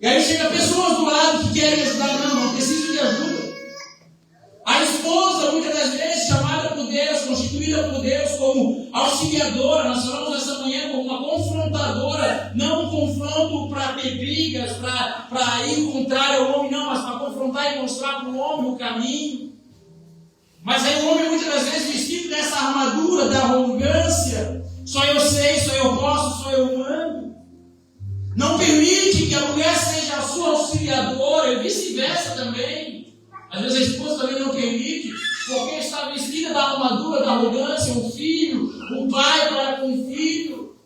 E aí chega pessoas do lado que querem ajudar. Não preciso de ajuda. A esposa, muitas das vezes, chamada por Deus, constituída por Deus como auxiliadora. Nós falamos essa manhã como uma confrontadora. Não um confronto para ter brigas, para ir contrário ao homem, não, mas para confrontar e mostrar para o homem o caminho. Mas aí o homem, muitas das vezes, vestido dessa armadura da arrogância, só eu sei, só eu posso, só eu mando. Não permite que a mulher seja a sua auxiliadora e vice-versa também. Às vezes a esposa também não permite, porque está vestida da armadura da arrogância, um filho, um pai para com um filho.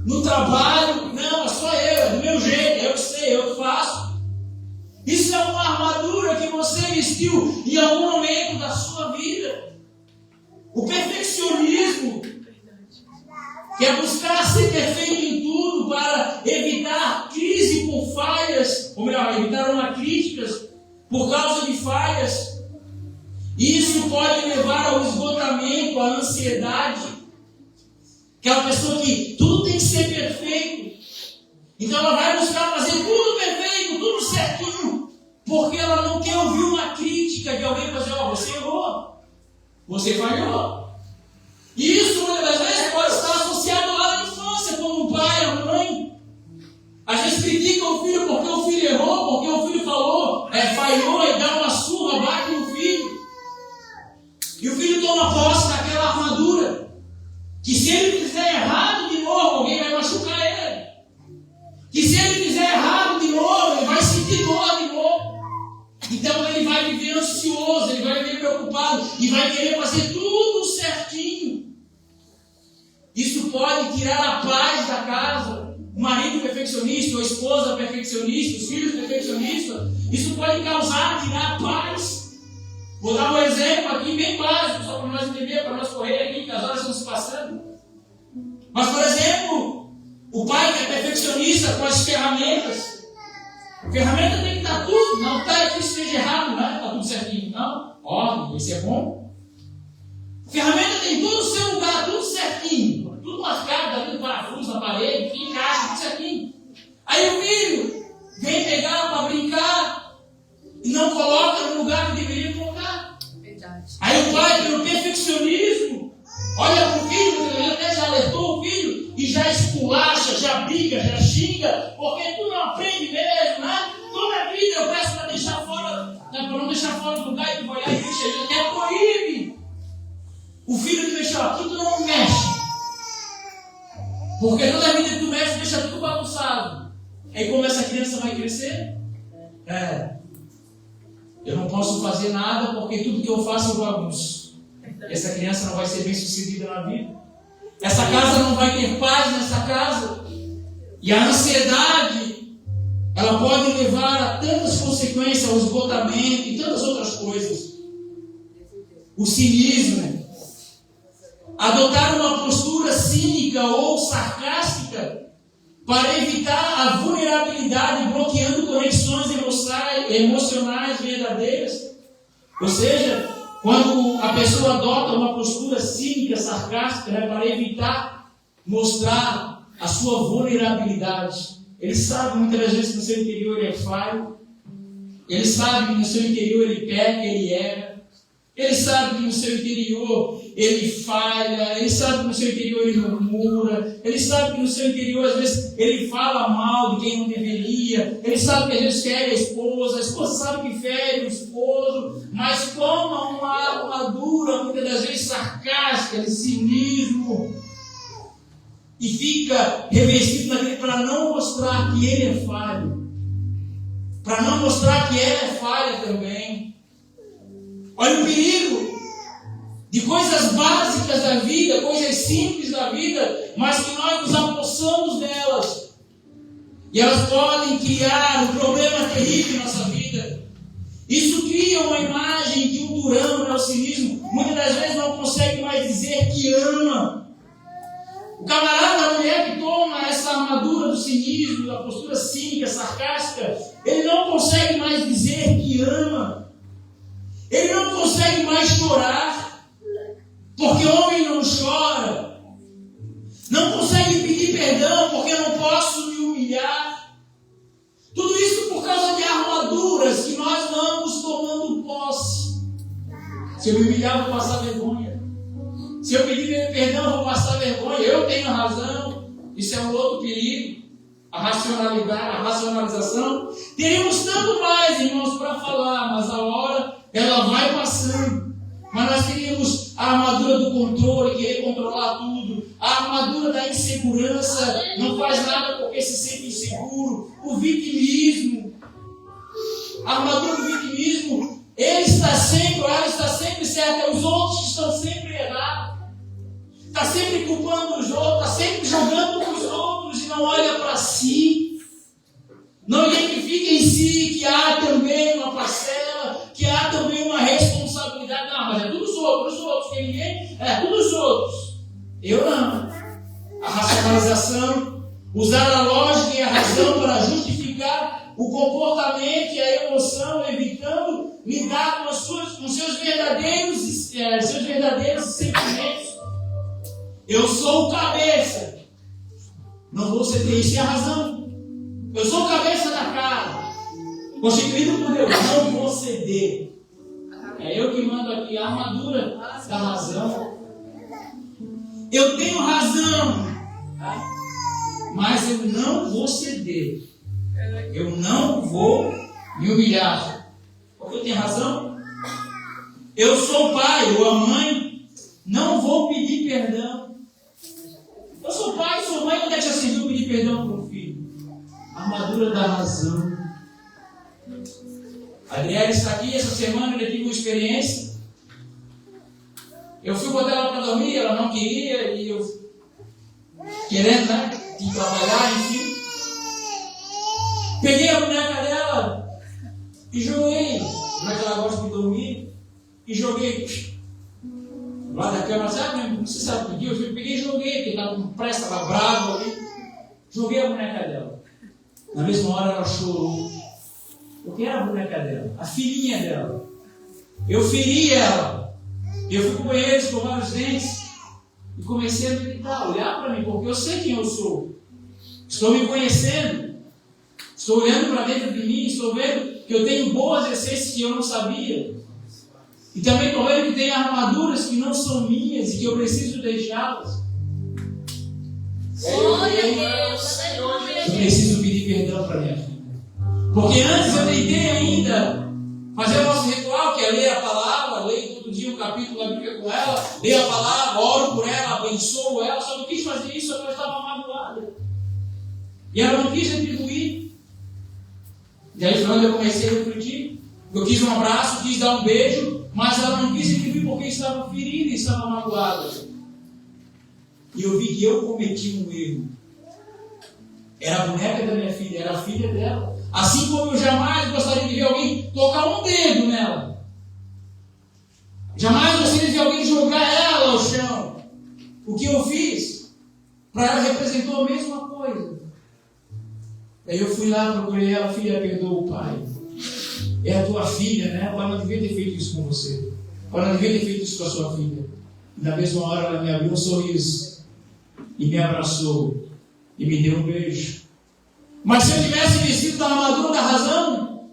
No trabalho, não, é só eu, é do meu jeito, eu sei, eu faço. Isso é uma armadura que você vestiu em algum momento da sua vida. O perfeccionismo, que é buscar ser perfeito em tudo para evitar crise por falhas, ou melhor, evitar uma críticas por causa de falhas. Isso pode levar ao esgotamento, à ansiedade. Aquela pessoa que tudo tem que ser perfeito. Então ela vai buscar fazer tudo perfeito, tudo certinho, porque ela não quer ouvir uma crítica de alguém para dizer, você errou, você falhou. E isso muitas das vezes pode estar associado lá na infância, como o pai, a mãe. A gente critica o filho porque o filho errou, porque o filho falou, falhou e dá uma surra, bate no filho. E o filho toma posse daquela armadura, que se ele fizer errado de novo, alguém vai machucar ele. Que se ele fizer errado de novo, ele vai sentir dor de novo. Então ele vai viver ansioso, ele vai viver preocupado e vai querer fazer tudo certinho. Isso pode tirar a paz da casa. O marido perfeccionista, ou a esposa perfeccionista, os filhos perfeccionistas. Isso pode causar, tirar a paz. Vou dar um exemplo aqui bem básico, só para nós entender, para nós correr aqui, que as horas estão se passando. Mas, por exemplo, o pai que é perfeccionista com as ferramentas. A ferramenta tem que estar tudo. Não está que isso esteja errado, não é? Está tudo certinho. Não. Ordem, isso é bom. A ferramenta tem tudo no seu lugar, tudo certinho. Tudo marcado, ali no parafuso, na parede, que encaixa, tudo certinho. Aí o filho vem pegar para brincar e não coloca no lugar que deveria colocar. Verdade. Aí o pai, pelo perfeccionismo, olha para o filho, ele até já alertou o filho e já esculacha, já briga, já xinga, porque tu não aprende mesmo, né? Toda vida eu peço para deixar fora, para não deixar fora do lugar e tu vai lá e deixa, ele até proíbe. O filho que mexeu aqui, tu não mexe. Porque toda vida que tu mexe, deixa tudo bagunçado. Aí como essa criança vai crescer? Eu não posso fazer nada porque tudo que eu faço eu bagunço. Essa criança não vai ser bem sucedida na vida. Essa casa não vai ter paz nessa casa. E a ansiedade, ela pode levar a tantas consequências, ao esgotamento e tantas outras coisas. O cinismo. Adotar uma postura cínica ou sarcástica para evitar a vulnerabilidade, bloqueando conexões emocionais verdadeiras. Ou seja, quando a pessoa adota uma postura cínica, sarcástica, para evitar mostrar a sua vulnerabilidade. Ele sabe muitas das vezes que no seu interior ele é falho. Ele sabe que no seu interior ele peca, ele erra. Ele sabe que no seu interior ele falha, ele sabe que no seu interior ele murmura, ele sabe que no seu interior às vezes ele fala mal de quem não deveria, ele sabe que às vezes fere a esposa sabe que fere o esposo, mas toma uma armadura muitas das vezes sarcástica, de cinismo, e fica revestido naquele para não mostrar que ele é falho, para não mostrar que ela é falha também. Olha o perigo. coisas básicas da vida, coisas simples da vida, mas que nós nos apossamos delas. E elas podem criar um problema terrível em nossa vida. Isso cria uma imagem de um durão, o cinismo. Muitas das vezes não consegue mais dizer que ama. O camarada, a mulher que toma essa armadura do cinismo, da postura cínica, sarcástica, ele não consegue mais dizer que ama. Ele não consegue mais chorar, porque homem não chora. Não consegue pedir perdão, porque eu não posso me humilhar. Tudo isso por causa de armaduras que nós vamos tomando posse. Se eu me humilhar, vou passar vergonha. Se eu pedir perdão, vou passar vergonha. Eu tenho razão. Isso é um outro perigo. A racionalidade, a racionalização. Teríamos tanto mais, irmãos, para falar, mas a hora, ela vai passando. Mas nós teríamos a armadura do controle, querer controlar tudo. A armadura da insegurança, não faz nada porque se sente inseguro. O vitimismo. A armadura do vitimismo, ele está sempre, ou ela está sempre certa, os outros estão sempre errados. Está sempre culpando os outros, está sempre jogando para os outros e não olha para si. Não identifica em si que há também uma parcela, que há também uma responsabilidade. Não, mas é tudo os outros, que ninguém, é tudo os outros. Eu não. A racionalização, usar a lógica e a razão para justificar o comportamento e a emoção, evitando lidar com seus verdadeiros sentimentos. Eu sou o cabeça. Não vou ceder, isso é a razão. Eu sou o cabeça da casa. Constituído por Deus, não vou ceder. É eu que mando aqui a armadura da razão. Eu tenho razão, mas eu não vou ceder. Eu não vou me humilhar. Porque eu tenho razão. Eu sou o pai ou a mãe, não vou pedir perdão. Eu sou pai, sou mãe, onde é que já se viu pedir perdão para o filho? Armadura da razão. A Adriana está aqui, essa semana eu tive uma experiência. Eu fui botar ela para dormir, ela não queria, e eu querendo, de trabalhar, enfim. Peguei a boneca dela e joguei, já que ela gosta de dormir, e joguei lá da cama, sabe? Não sei se sabe pedir, eu peguei e joguei, porque estava com pressa, estava bravo ali. Joguei a boneca dela. Na mesma hora ela chorou. Porque era a boneca dela, a filhinha dela. Eu feri ela. Eu fui para o banheiro escovar os dentes e comecei a gritar, olhar para mim, porque eu sei quem eu sou. Estou me conhecendo. Estou olhando para dentro de mim, estou vendo que eu tenho boas essências que eu não sabia. E também estou vendo que tem armaduras que não são minhas e que eu preciso deixá-las. Eu preciso pedir perdão para minha filha. Porque antes eu tentei ainda fazer o nosso ritual, que é ler a palavra, leio todo dia um capítulo da Bíblia com ela, leio a palavra, oro por ela, abençoo ela, só não quis fazer isso porque eu estava magoada. E ela não quis retribuir. E aí foi onde eu comecei a refletir. Eu quis um abraço, quis dar um beijo, mas ela não quis retribuir porque estava ferida e estava magoada. E eu vi que eu cometi um erro. Era a boneca da minha filha, era a filha dela. Assim como eu jamais gostaria de ver alguém tocar um dedo nela. Jamais gostaria de ver alguém jogar ela ao chão. O que eu fiz, para ela representou a mesma coisa. Aí eu fui lá, procurei ela, filha, perdoa o pai. É a tua filha, né? O pai não devia ter feito isso com você. O pai não devia ter feito isso com a sua filha. E na mesma hora ela me abriu um sorriso e me abraçou e me deu um beijo. Mas se eu tivesse vestido da armadura da razão,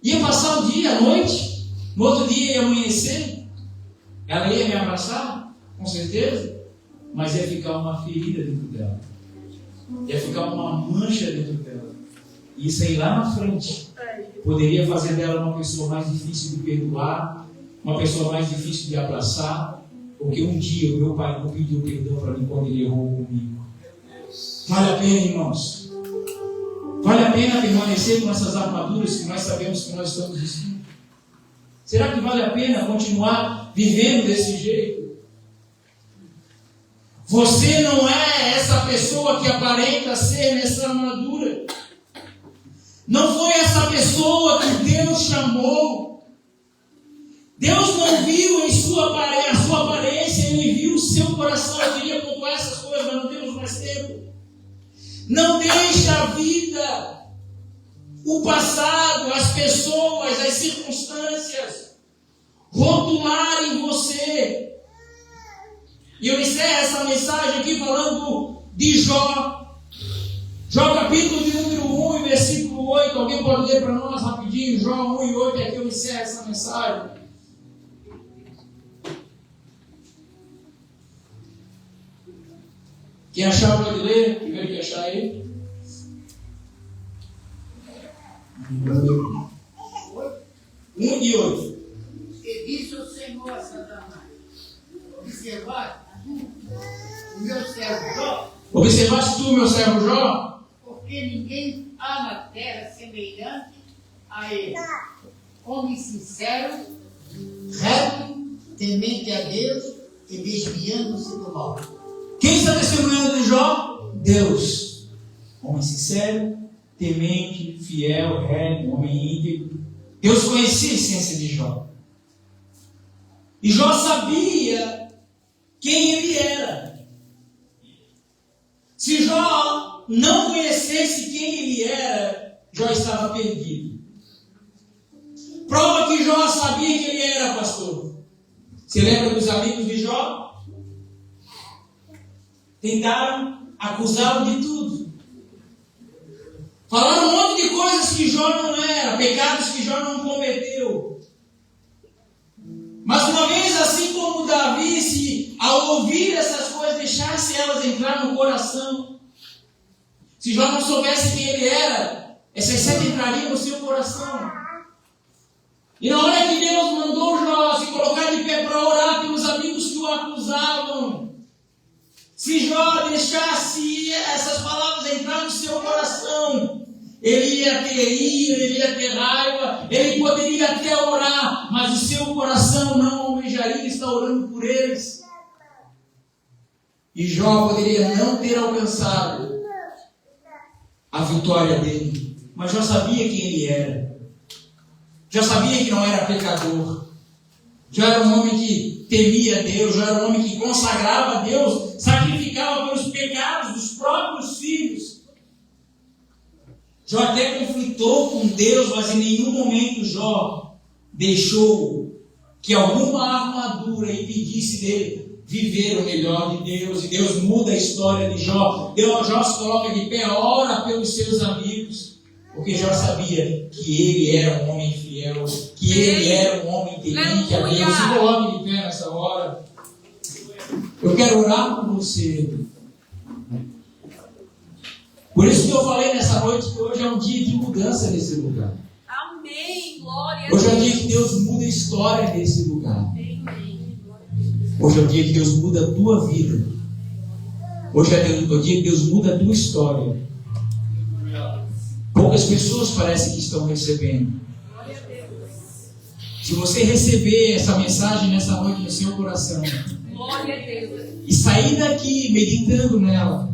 ia passar o dia, a noite, no outro dia ia amanhecer, ela ia me abraçar, com certeza, mas ia ficar uma ferida dentro dela, ia ficar uma mancha dentro dela, e isso aí lá na frente poderia fazer dela uma pessoa mais difícil de perdoar, uma pessoa mais difícil de abraçar, porque um dia o meu pai não pediu perdão para mim quando ele errou comigo. Vale a pena, irmãos? Vale a pena permanecer com essas armaduras que nós sabemos que nós estamos vestindo? Será que vale a pena continuar vivendo desse jeito. Você não é essa pessoa que aparenta ser nessa armadura. Não foi essa pessoa que Deus chamou. Deus não viu a sua aparência, Ele viu o seu coração. Eu queria pontuar essas coisas, mas não temos mais tempo. Não deixe a vida, o passado, as pessoas, as circunstâncias rotularem você. E eu encerro essa mensagem aqui falando de Jó. Jó capítulo de número 1 e versículo 8. Alguém pode ler para nós rapidinho? Jó 1 e 8, aqui eu encerro essa mensagem. Quem achar pode ler? Primeiro que achar aí. 1 e 8. E disse o Senhor a Satanás: observaste o meu servo Jó? Observaste tu, meu servo Jó? Porque ninguém há na terra semelhante a ele. Homem sincero, reto, temente a Deus e desviando-se do mal. Quem está testemunhando de Jó? Deus. Homem sincero, temente, fiel, reto, homem íntegro. Deus conhecia a essência de Jó. E Jó sabia quem ele era. Se Jó não conhecesse quem ele era, Jó estava perdido. Prova que Jó sabia quem ele era, pastor. Você lembra dos amigos de Jó? Tentaram acusá-lo de tudo. Falaram um monte de coisas que Jó não era, pecados que Jó não cometeu. Mas uma vez, assim como Davi, se ao ouvir essas coisas, deixasse elas entrar no coração, se Jó não soubesse quem ele era, essas setas entrariam no seu coração. E na hora que Deus mandou Jó se colocar de pé para orar pelos amigos que o acusavam, se Jó deixasse essas palavras entrar no seu coração, ele ia ter ira, ele ia ter raiva, ele poderia até orar, mas o seu coração não almejaria estar orando por eles. E Jó poderia não ter alcançado a vitória dele, mas Jó sabia quem ele era. Jó sabia que não era pecador. Jó era um homem que temia Deus, Jó era um homem que consagrava a Deus, sacrificava pelos pecados dos próprios filhos. Jó até conflitou com Deus, mas em nenhum momento Jó deixou que alguma armadura impedisse dele viver o melhor de Deus. E Deus muda a história de Jó. Jó se coloca de pé, ora pelos seus amigos, porque Jó sabia que ele era um homem fiel, que ele era um homem temente a Deus. Se coloque de pé nessa hora. Eu quero orar por você. Por isso que eu falei nessa noite que hoje é um dia de mudança nesse lugar. Amém. Glória Hoje é a o Deus. dia que Deus muda a história nesse lugar. Amém. Hoje é o dia que Deus muda a tua vida. Hoje é o dia que Deus muda a tua história. Poucas pessoas parecem que estão recebendo. Se você receber essa mensagem nessa noite no seu coração Glória a Deus. e sair daqui meditando nela,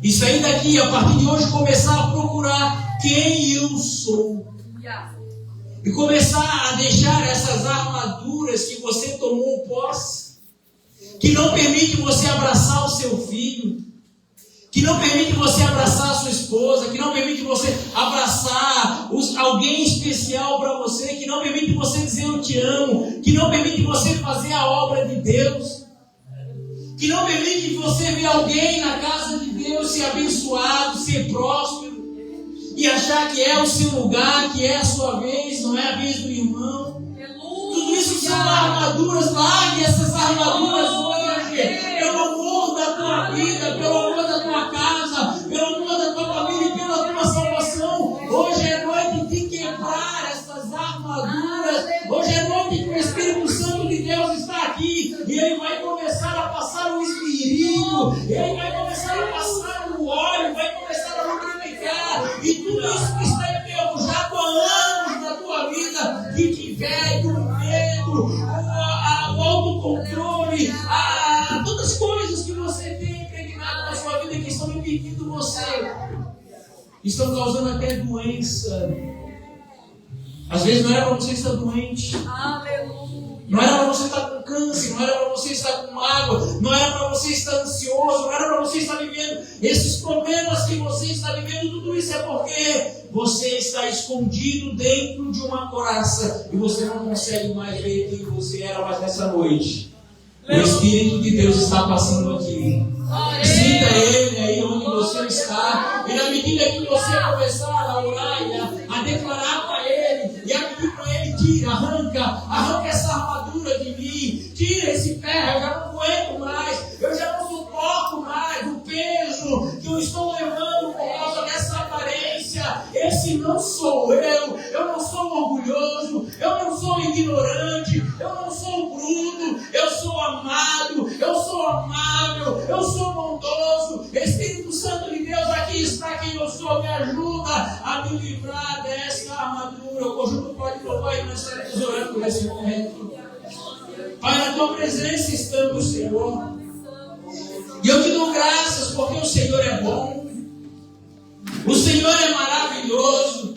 e sair daqui a partir de hoje começar a procurar quem eu sou, e começar a deixar essas armaduras que você tomou posse, que não permite você abraçar o seu filho, que não permite você abraçar a sua esposa, que não permite você abraçar alguém especial para você, que não permite você dizer eu te amo, que não permite você fazer a obra de Deus, que não permite você ver alguém na casa de Deus ser abençoado, ser próspero, e achar que é o seu lugar, que é a sua vez, não é a vez do irmão. Tudo isso são armaduras. Largue essas armaduras hoje, pelo amor da tua vida, pelo amor da tua casa, pelo amor da tua família e pela tua salvação. Hoje é noite de quebrar essas armaduras. Hoje é noite que o Espírito Santo de Deus está aqui e Ele vai começar a passar o esmeril, Ele vai começar a passar o óleo, vai começar a lubrificar, e tudo isso que está enferrujado há anos na tua vida, que tiver com medo, sabe, todas as coisas que você tem impregnado na sua vida que estão impedindo você, estão causando até doença. Às vezes não era para você estar doente. Aleluia. Não era para você estar com câncer, não era para você estar com mágoa, não era para você estar ansioso, não era para você estar vivendo esses problemas que você está vivendo. Tudo isso é porque você está escondido dentro de uma coraça e você não consegue mais ver quem você era mais nessa noite. O Espírito de Deus está passando aqui. Sinta Ele aí onde você está, e na medida que você começar a orar e a declarar para Ele e a pedir para Ele: tira, arranca essa armadura de mim, tira esse ferro, eu já não aguento mais, eu já não suporto mais o peso que eu estou levando por causa dessa aparência. Esse não sou eu não sou orgulhoso, eu não sou ignorante, eu não sou bruto, eu sou amado, eu sou amável, eu sou bondoso. Espírito Santo de Deus, aqui está quem eu sou, me ajuda a me livrar dessa armadura. O conjunto pode louvar e nós estaremos orando nesse momento. Pai, na tua presença estamos, Senhor. E eu te dou graças porque o Senhor é bom. O Senhor é maravilhoso.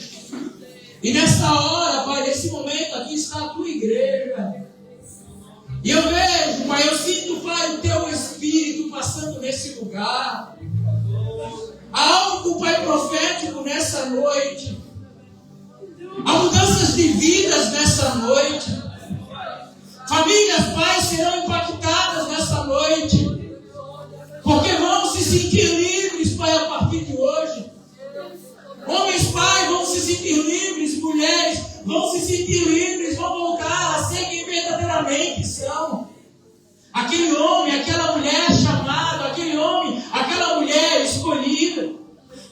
E nesta hora, Pai, nesse momento aqui está a tua igreja. E eu vejo, Pai, eu sinto, Pai, o teu Espírito passando nesse lugar. Há algo, Pai, profético nessa noite. Há mudanças de vidas nessa noite. Famílias, Pai, serão impactadas nessa noite. Porque vão se sentir livres, Pai, a partir de hoje. Homens, Pai, vão se sentir livres. Mulheres vão se sentir livres. Vão voltar a ser quem verdadeiramente são. Aquele homem, aquela mulher chamada, aquele homem, aquela mulher escolhida,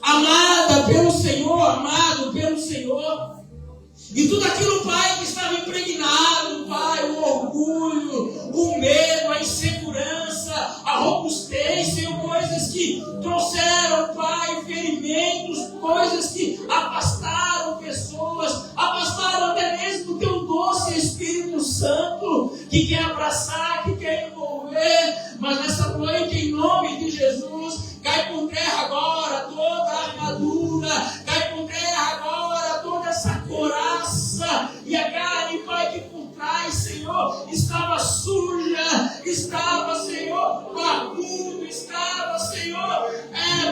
amada pelo Senhor, amado pelo Senhor. E tudo aquilo, Pai, que estava impregnado, Pai, o orgulho, o medo, a insegurança, a robustez, Senhor, coisas que trouxeram, Pai, ferimentos, coisas que afastaram pessoas, afastaram até mesmo o teu doce Espírito Santo, que quer abraçar, que quer envolver. Mas nessa noite, em nome de Jesus, cai por terra agora toda a armadura, cai por terra agora toda essa coraça e a carne, Pai, que por trás, Senhor, estava suja, estava, Senhor, barbudo, estava, Senhor,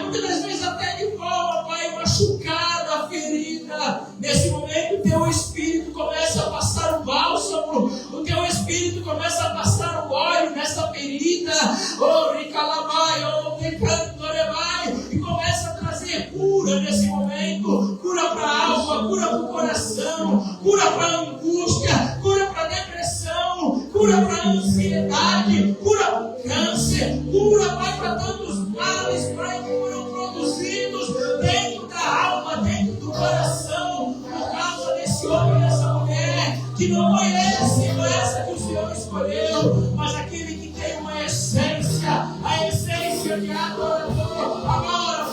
muitas das vezes até de forma, Pai, machucada, ferida. Nesse momento, o teu Espírito começa a passar o bálsamo, o teu Espírito começa a passar o óleo nessa ferida, e começa a trazer cura nesse momento, cura para a alma, cura para o coração, cura para a angústia, cura para a depressão, cura para a ansiedade, cura para o câncer, cura, Pai, para tantos males, Pai, que foram produzidos dentro da alma, dentro do coração, por causa desse homem e dessa mulher, que não foi essa que o Senhor escolheu, mas aquele que tem uma essência, a essência de adorador. Agora,